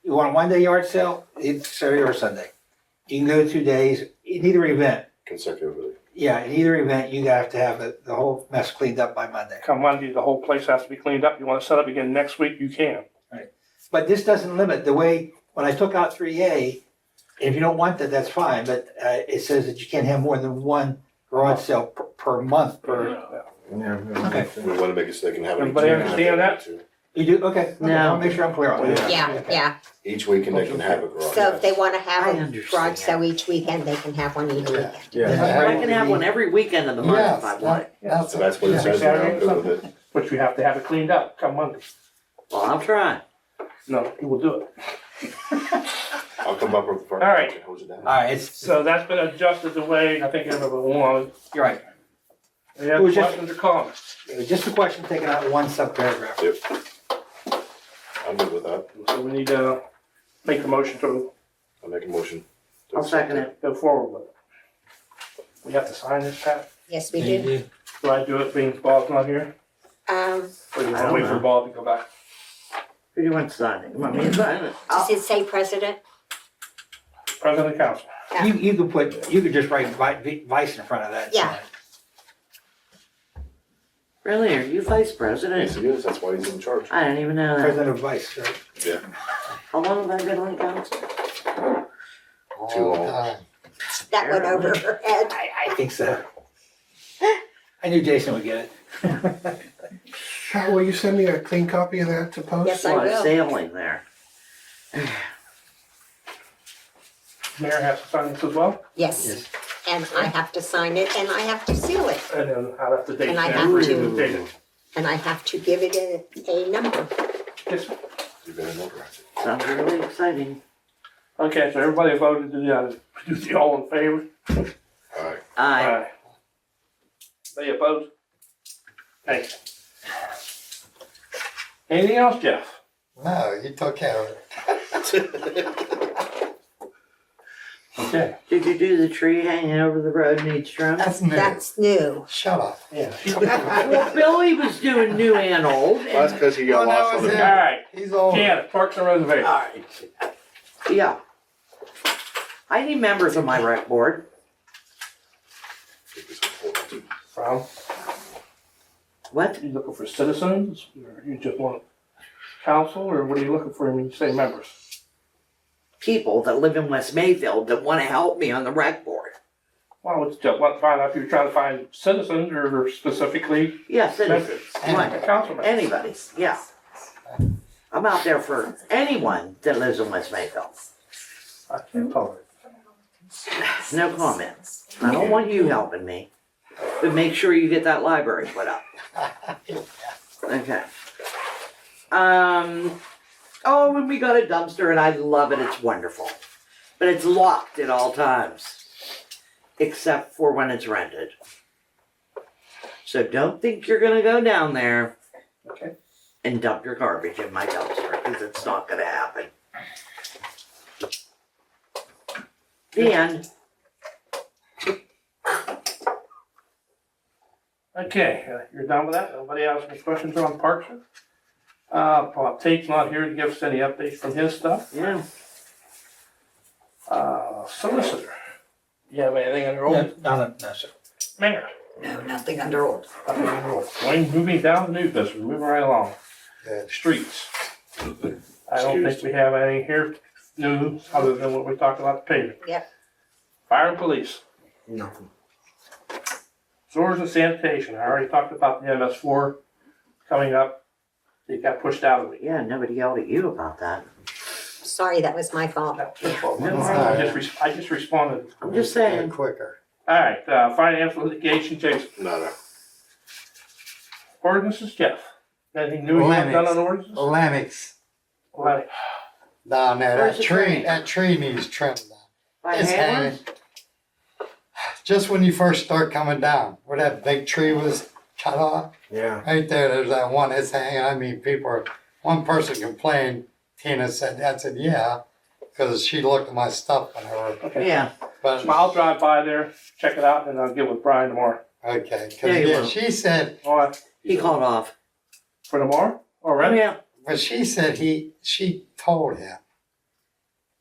you want a 1 day yard sale, it's Saturday or Sunday. You can go 2 days, in either event. Consecutively. Yeah, in either event, you have to have the whole mess cleaned up by Monday. Come Monday, the whole place has to be cleaned up. You wanna set up again next week, you can. But this doesn't limit, the way, when I took out 3A, if you don't want that, that's fine, but it says that you can't have more than 1 garage sale per month per. Okay. We wanna make it so they can have it. Everybody understand that? You do, okay, No. I'll make sure I'm clear on that. Yeah. Each weekend they can have a garage. So if they wanna have I a understand. garage sale each weekend, they can have one each weekend. I can have one every weekend of the month if I Yes, want. So that's what it says, and I'm good with it. But you have to have it cleaned up come Monday. Well, I'll try. No, you will do it. I'll come up with the part. All right. and hose it down. Alright, it's, So that's been adjusted the way I think everyone wanted. you're right. Any other It was just- questions or comments? Just a question taken out one sub-paragraph. Yep. I'm good with that. So we need to make a motion to I'll make a motion. to I'll accept second it. go forward with it. We have to sign this, Pat? Yes, we do. Do I do it being Bob's not here? Um, Or do you I wanna don't wait for know. Bob to go back? Who do you want to sign it? You want me to sign it? does it say president? President of council. Yeah. You could just write vice in front of that. Yeah. Really? Are you vice Yes, president? he is, that's why he's in charge. I didn't even know that. President of vice, right? Yeah. How long have I been on council? Too All long. the time. That went over her head. I think so. I knew Jason would get it. Pat, will you send me a clean copy of that to post? Yes, I Well, I'm will. sailing there. Mayor has to sign this as well, Yes, and I have to sign it and I have to seal it and then I'll have to date And I it. have to- Date it. and I have to give it a number. Yes. You better notarize it. Sounds really exciting. Okay, so everybody voted to do the all in favor? All right. Aye. They opposed? Thanks. Anything else, Jeff? No, you took care of it. Okay. Did you do the tree hanging over the road needs trim? That's new. That's new. Shut up. Yeah. Well, Billy was doing new and old. Well, that's because he got Oh, that lost on was the. it. Alright, He's old. Janet, Parks and Reservation. Alright. Yeah. I need members of my rec board. From, What? you looking for citizens, or you just want council, or what are you looking for when you say members? People that live in West Mayfield that want to help me on the rec board. Well, it's just want to find out if you're trying to find citizens or specifically Yes, members. Right. Council members. Anybody's, yeah. I'm out there for anyone that lives in West Mayfield. I can't tolerate No comments. I don't want you helping me, but make sure you get that library put up. Okay. Oh, and we got a dumpster and I love it, it's wonderful. But it's locked at all times, except for when it's rented. So don't think you're gonna go down there Okay. and dump your garbage in my dumpster, because it's not gonna happen. The end. Okay, you're done with that? Nobody else any questions on Parks? Bob Tate's not here to give us any updates from his stuff. Yeah. Solicitor. You have anything under Yeah, old? no, sir. Mayor. No, nothing under old. Nothing under old. Going, moving down to new business, moving right along. Good. Streets. I don't think we have any here new, other than what we talked about the paving. Yep. Fire and police. Nothing. Sewers and sanitation, I already talked about the MS4 coming up. It got pushed out of it. Yeah, nobody yelled at you about that. Sorry, that was my fault. I just responded. I'm just Get saying. quicker. Alright, finance litigation, Jason. Nada. Ordinances, Jeff. Anything new you have done on ordinances? Lennox Well, down there, Where's that the tree, train? that tree needs trimmed down. By It's Hamlin? hanging. Just when you first start coming down, where that big tree was cut off. Yeah. Right there's that one that's hanging. I mean, one person complained, Tina said, I said, yeah, because she looked at my stuff whenever. Okay. Yeah, But, I'll drive by there, check it out, and I'll get with Brian tomorrow. okay, Yeah, you because will. she said, All right, he called off. for tomorrow? Already? Yeah. but she said she told him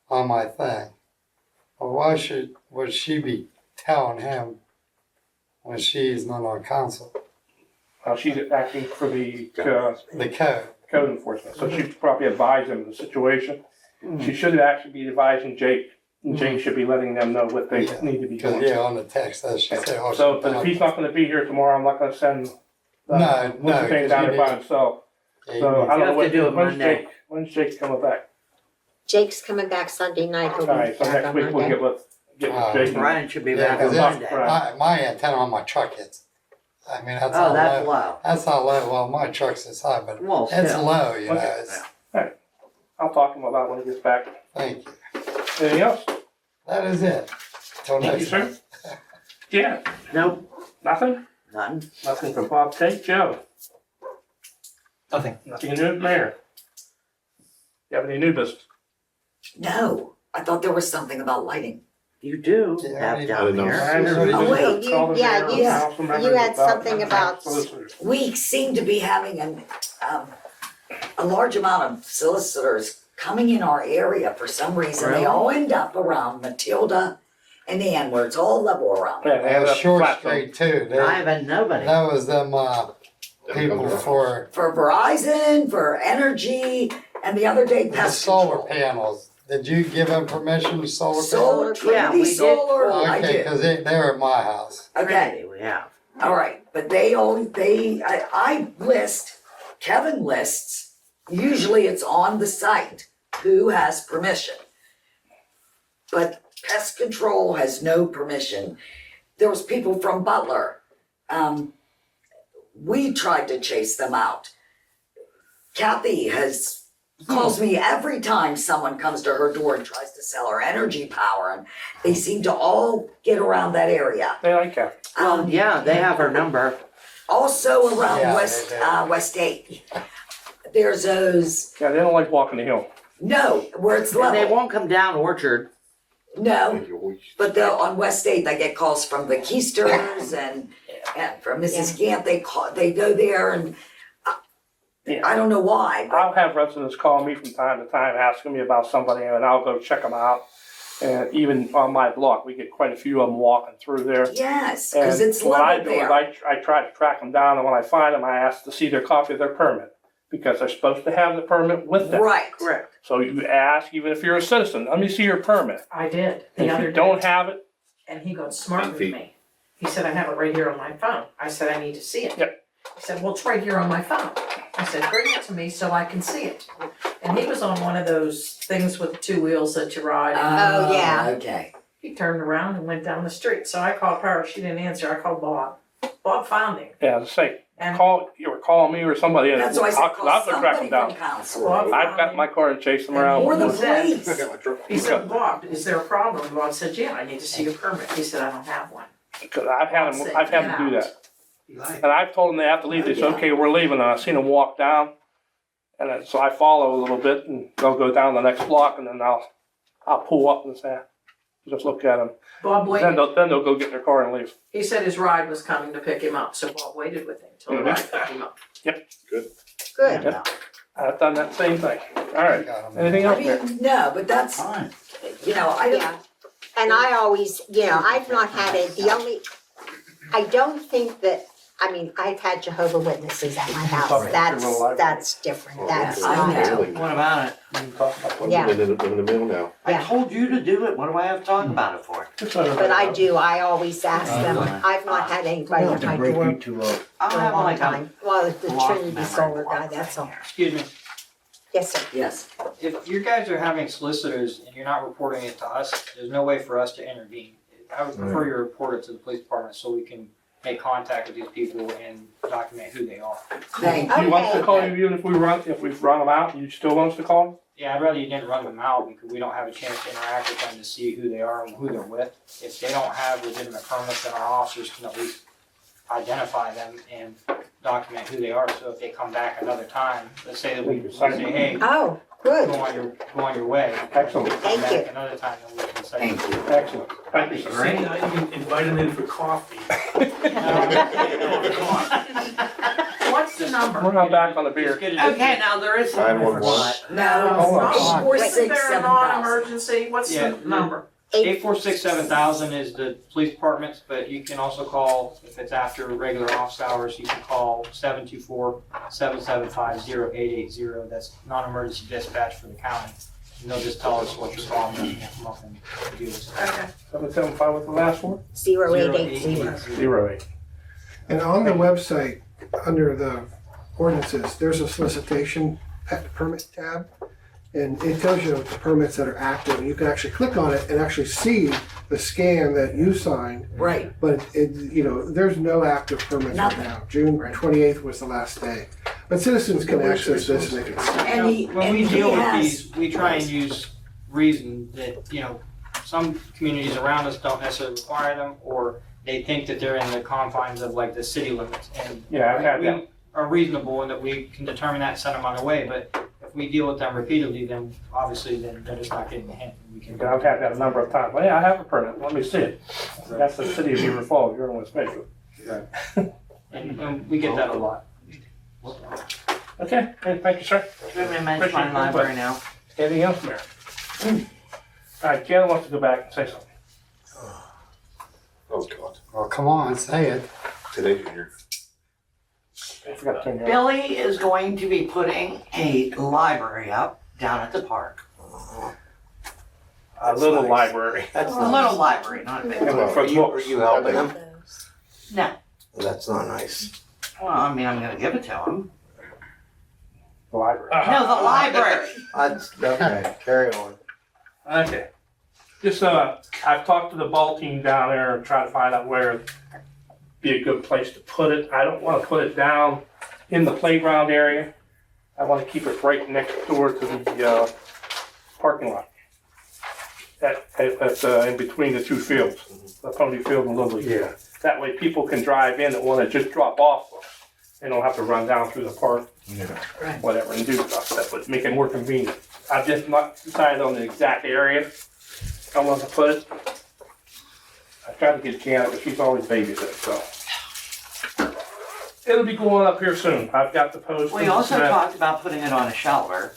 on my thing. Well, why would she be telling him when she's not on council? She's acting for the The code. code enforcement, so she probably advised him of the situation. She should actually be advising Jake, and Jake should be letting them know what they Yeah. need to be Because, doing. yeah, on the text, she said, oh, So, she but if he's not gonna be here tomorrow, I'm not gonna send No, no, what's the thing down there by himself. Yeah, So I don't You know have what, to do it Monday. when's Jake coming back? Jake's coming back Sunday night, he'll All be right, so back next on week we'll Monday. get with Jake. and- Brian should be Yeah, back 'cause on that's Monday. right. my antenna on my truck hits. I mean, that's Oh, how that's low. low. That's how low. Well, my truck's this high, but Well, it's still. low. You know. Okay. It's, I'll talk to him about it when he gets back. thank you. Anything else? That is it. Till Thank you, next sir. time. Yeah, Nope, nothing? none. Nothing from Bob Tate, Joe? Nothing. Nothing new, Mayor? You have any new business? No, I thought there was something about lighting. You do Yeah, have I down didn't know. there. Oh, wait. You had something about- We seem to be having a large amount of solicitors coming in our area for some reason. They Really? all end up around Matilda and Ann, where it's all level around. Yeah, they have that Short flat zone. Street too. I haven't nobody. That was them people for For Verizon, for energy, and the other day the pest solar control. panels. Did you give them permission? Solar Solar, panels. Yeah, we Trinity did. Solar, I Okay, did. because they're at my house. Okay, Trinity we have. all right, but I list, Kevin lists, usually it's on the site, who has permission. But pest control has no permission. There was people from Butler, we tried to chase them out. Kathy calls me every time someone comes to her door and tries to sell her energy power, and they seem to all get around that area. They like that. Well, yeah, they have her number. Also around Yeah, West, they do. West 8. There's those, Yeah, they don't like walking the hill. no, where it's And they level, won't come down Orchard. no, but on West 8, I get calls from the Keisters and from Mrs. Gant, they go there and I don't know why, but I'll have residents call me from time to time asking me about somebody, and I'll go check them out. And even on my block, we get quite a few of them walking through there. yes, And cause it's what I level do is there. I try to track them down, and when I find them, I ask to see their copy of their permit. Because they're supposed to have the permit with them. Right, Correct. So you ask, even if you're a citizen, let me see your permit. I did, And the if other you day. don't have it, And he got smart with Feet. me. He said, I have it right here on my phone. I said, I need to see it. Yep. He said, well, it's right here on my phone. I said, bring it to me so I can see it. And he was on one of those things with the two wheels that you ride. Oh, yeah. Okay, He turned around and went down the street. So I called her, she didn't answer. I called Bob. Bob found him. yeah, just say, And you were calling me or somebody, and that's why I said I'll call go track somebody them from down. council. Bob I've found got him. my car and chase them around. Or the He said- police. He said, Bob, is there a problem? Bob said, yeah, I need to see your permit. He said, I don't have one. Because I've had them do that. You like. And I've told them they have to leave. They said, okay, we're leaving. And I've seen them walk down. And then, so I follow a little bit, and they'll go down the next block, and then I'll pull up and say, just look at them. Bob Then waited. they'll go get in their car and leave. He said his ride was coming to pick him up. So Bob waited with him till the ride picked him up. Good. Yep. I've done that same thing. All right. Got 'em. Anything I else there? mean, no, but that's, Fine. I don't, Yeah, and I always, I've not had I don't think that, I've had Jehovah Witnesses at my house, Sorry, that's, you're real that's different, that's I not. know. What about it? We can talk about Yeah. Living in the middle now. I Yeah. told you to do it. What do I have to talk about it for? Just let But everybody I know. do, I always ask them, I've not had anybody at my door I'll for a have long like a time. Well, the block Trinity memory Solar block guy, that's all. thing here. Excuse me, Yes, sir. yes. if you guys are having solicitors and you're not reporting it to us, there's no way for us to intervene. I would prefer you report it to the police department so we can make contact with these people and document who they are. Thank Do you want us to Okay. call you even if we've run them out? You still want us to call them? Yeah, I'd rather you didn't run them out because we don't have a chance to interact with them to see who they are and who they're with. If they don't have legitimate permits, then our officers can at least identify them and document who they are, so if they come back another time, let's say that we say, hey, Oh, good. go on your way. Excellent. Come Thank back you. another time, then we can say. Thank you. Excellent. Thank you, sir. Great. See, I even invited in for coffee. What's the number? We're not back on the beer. Just get it- Okay, now there is something I 911. forgot. No, Hold on. it's four, Isn't six, there a 7,000. non-emergency? What's Yeah. the number? 846-7000 is the police departments, but you can also call, if it's after regular office hours, you can call 724-775-0880. That's non-emergency dispatch for the county. And they'll just tell us what your problem is and we'll come up and deal with it. Okay. 775 with the last one? 0880. 08. And on the website, under the ordinances, there's a solicitation permit tab. And it tells you the permits that are active, and you can actually click on it and actually see the scan that you signed. Right. But there's no active permits right Nothing. now. June 28th was the last day. But citizens can access this and they can see. And he, When and we he deal with has, these, we try and use reason that, some communities around us don't necessarily require them, or they think that they're in the confines of like the city limits. And Yeah, I've had that. we are reasonable and that we can determine that and send them on their way, but if we deal with them repeatedly, then obviously then they're just not getting the hint. We can. I've had that a number of times. Well, yeah, I have a permit. Let me see it. That's the city of Beaver Falls. You're in West Metro. And we get that a lot. Okay, hey, thank you, sir. Let me mention Appreciate my your library input. now. Anything else, Mayor? All right, Jan wants to go back and say something. Oh, God. Well, come on, say it. Today, Junior. I forgot to turn you on. Billy is going to be putting a library up down at the park. A little nice. library. That's A nice. little library, not a big one. For Are you books. helping him? No. That's not nice. Well, I mean, I'm gonna give it to him. The library. No, the library. That's, okay, carry on. Okay. Just, I've talked to the ball team down there and tried to find out where be a good place to put it. I don't want to put it down in the playground area. I want to keep it right next door to the parking lot. In between the two fields, the pony field and Little League. Yeah. That way people can drive in that want to just drop off. They don't have to run down through the park, whatever, and do stuff. That would make it more convenient. I've just not decided on the exact area I want to put it. I tried to get Janet, but she's always babysitting, so. It'll be going up here soon. I've got the post. We also talked about putting it on a shelter.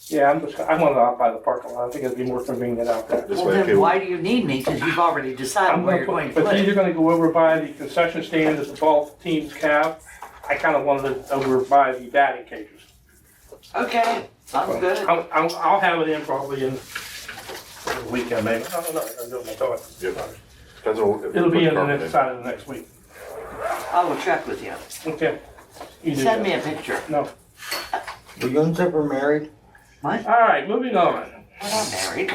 Yeah, I want it out by the parking lot. I think it'd be more convenient out there. This Well, way, then people- why do you need me? Because you've already decided I'm where gonna you're going put, to but put these it. are gonna go over by the concession stand that the ball teams have. I kinda wanted it over by the batting cages. Okay, sounds good. I'll have it in probably in the weekend, maybe. I don't know. I gotta do it myself. Yep. Depends on if It'll we be put in the carpet next side of the next week. I will check with you. Okay. You do Send that. me a picture. No. Were you and Zipper married? All right, moving on. We're not married.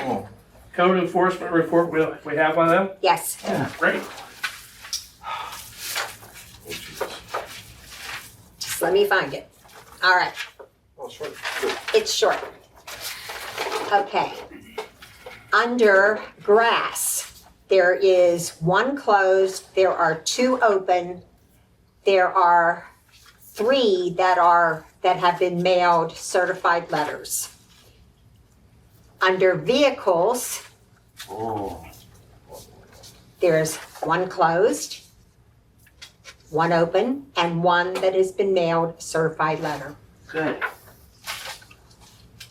Code enforcement report, we have one of them? Yes, Great. Oh, Jesus. just let me find it. All right, Oh, sure. Good. it's short. Okay. Under grass, there is one closed, there are two open, there are three that have been mailed certified letters. Under vehicles, Oh, there's one closed, one open, and one that has been mailed certified letter. good.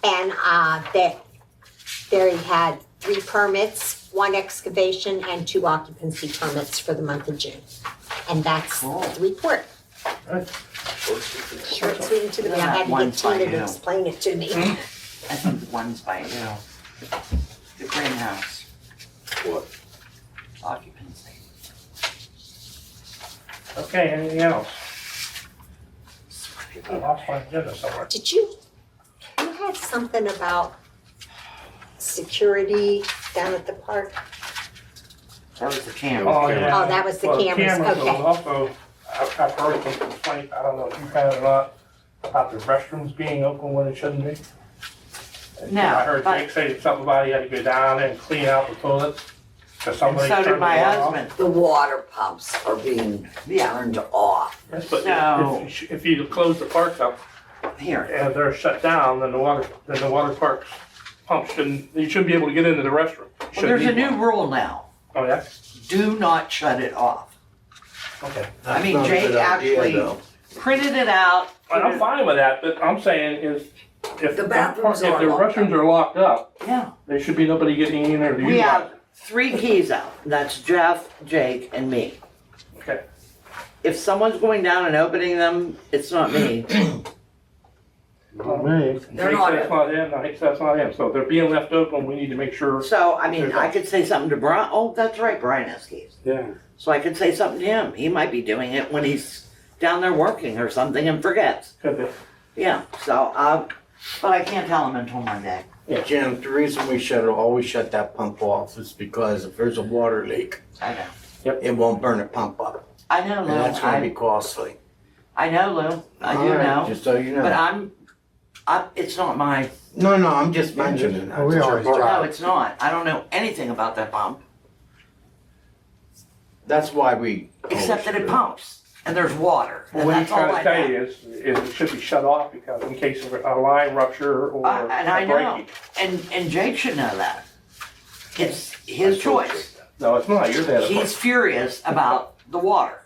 And that they had 3 permits, 1 excavation, and 2 occupancy permits for the month of June. And that's Cool. the report. Short, sweet, and to the point. I had to get One's by Tina to you. explain it to me. I think one's by you. The greenhouse What? occupancy. Okay, anything else? I lost my agenda somewhere. Did you had something about security down at the park? That was the camera. Oh, yeah. Oh, that was the Well, cameras, but okay. Also, I've heard some complaints, I don't know if you've had it or not, about the restrooms being open when it shouldn't be. No, I heard but- Jake say something about he had to go down there and clean out the toilets. So And somebody so did turned my the water off. husband. The water pumps are being turned off. Yes, but So- if you close the parks up Here, and they're shut down, then the water parks pumps shouldn't, you shouldn't be able to get into the restroom. well, Shouldn't there's a need new one. rule now. Oh, yeah? Do not shut it off. Okay. I mean, That's not a Jake good idea, actually though. printed it out. And I'm fine with that, but I'm saying is, if The bathrooms if are the locked restrooms are locked up, Yeah, there should be nobody getting in there to we utilize have it. 3 keys out. That's Jeff, Jake, and me. Okay. If someone's going down and opening them, it's not me. Me. They're Jake not said it's not him, I said that's not him, so if they're being left open, we need to make sure. So, I mean, I could say something to Brian. Oh, that's right, Brian has keys. Yeah. So I could say something to him. He might be doing it when he's down there working or something and forgets. Could be. Yeah, so, but I can't tell him until Monday. Jim, the reason we always shut that pump off is because if there's a water leak, I know. it won't burn the pump up. I know, And Lou. that's gonna be costly. I know, Lou. I do All right, know. Just so you But know. it's not my, No, I'm just mentioning that. We always no, try. it's not. I don't know anything about that pump, That's why we. except that it pumps and there's water. Well, And what he's that's all trying I to tell know. you is it should be shut off because in case of a line rupture or And I a know. breakage. And Jake should know that. It's his choice. No, it's not, you're there. He's furious about the water.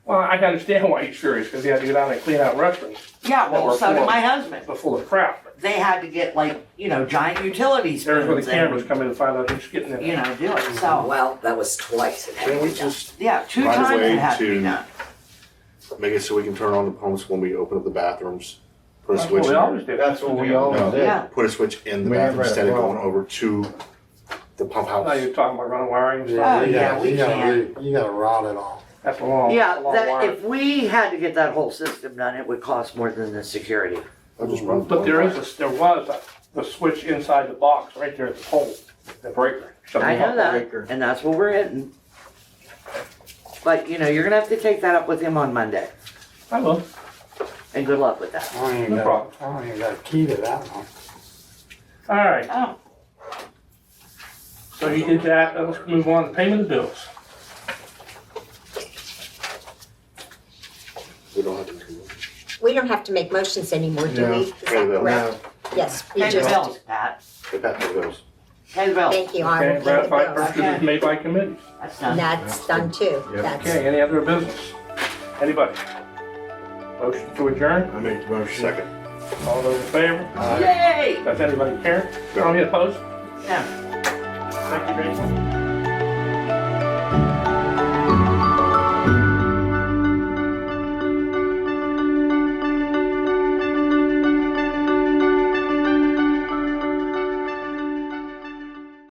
Well, I can understand why he's furious, because he had to go down and clean out restrooms Yeah, That well, were so did full. my husband. full of crap. They had to get like, giant utility There's where the spoons cameras and, come in and find out who's getting in. do it. So, Well, that was twice it had Can to we be done. just yeah, 2 Right times away it had to be to- done. make it so we can turn on the pumps when we open up the bathrooms? Put a That's switch what we in always there. do. That's what we always No. did. Yeah. Put a switch in the We never bathroom had a instead of going problem. over to the pump Now house. you're talking about running wiring and stuff. Oh, you yeah, gotta- we you gotta can't. You gotta rot it all. That's a long, Yeah, long that, wire. if we had to get that whole system done, it would cost more than the security. I'll just run. But there was a switch inside the box right there at the pole, the breaker. Shut I them know off. that, breaker. and that's what we're hitting. But, you're gonna have to take that up with him on Monday, I will, and good luck with that. I don't even no got, problem. I don't even got a key to that one. All right, Oh, so you did that, let's move on to payment of bills. We don't have to. We don't have to make motions anymore, do No. we? Is Pay the that bill. correct? Yes, we pay the just, bills, Pat. They pat the bills. Pay the bills. thank you, I Okay, will pay the ratify bills. purchases made by committee. That's And done. that's done too. Yep. That's, Okay, any other business? Anybody? Motion to adjourn, I make the motion. Second. all those in favor? Yay! Does anybody care? Any opposed? No. Thank you very much.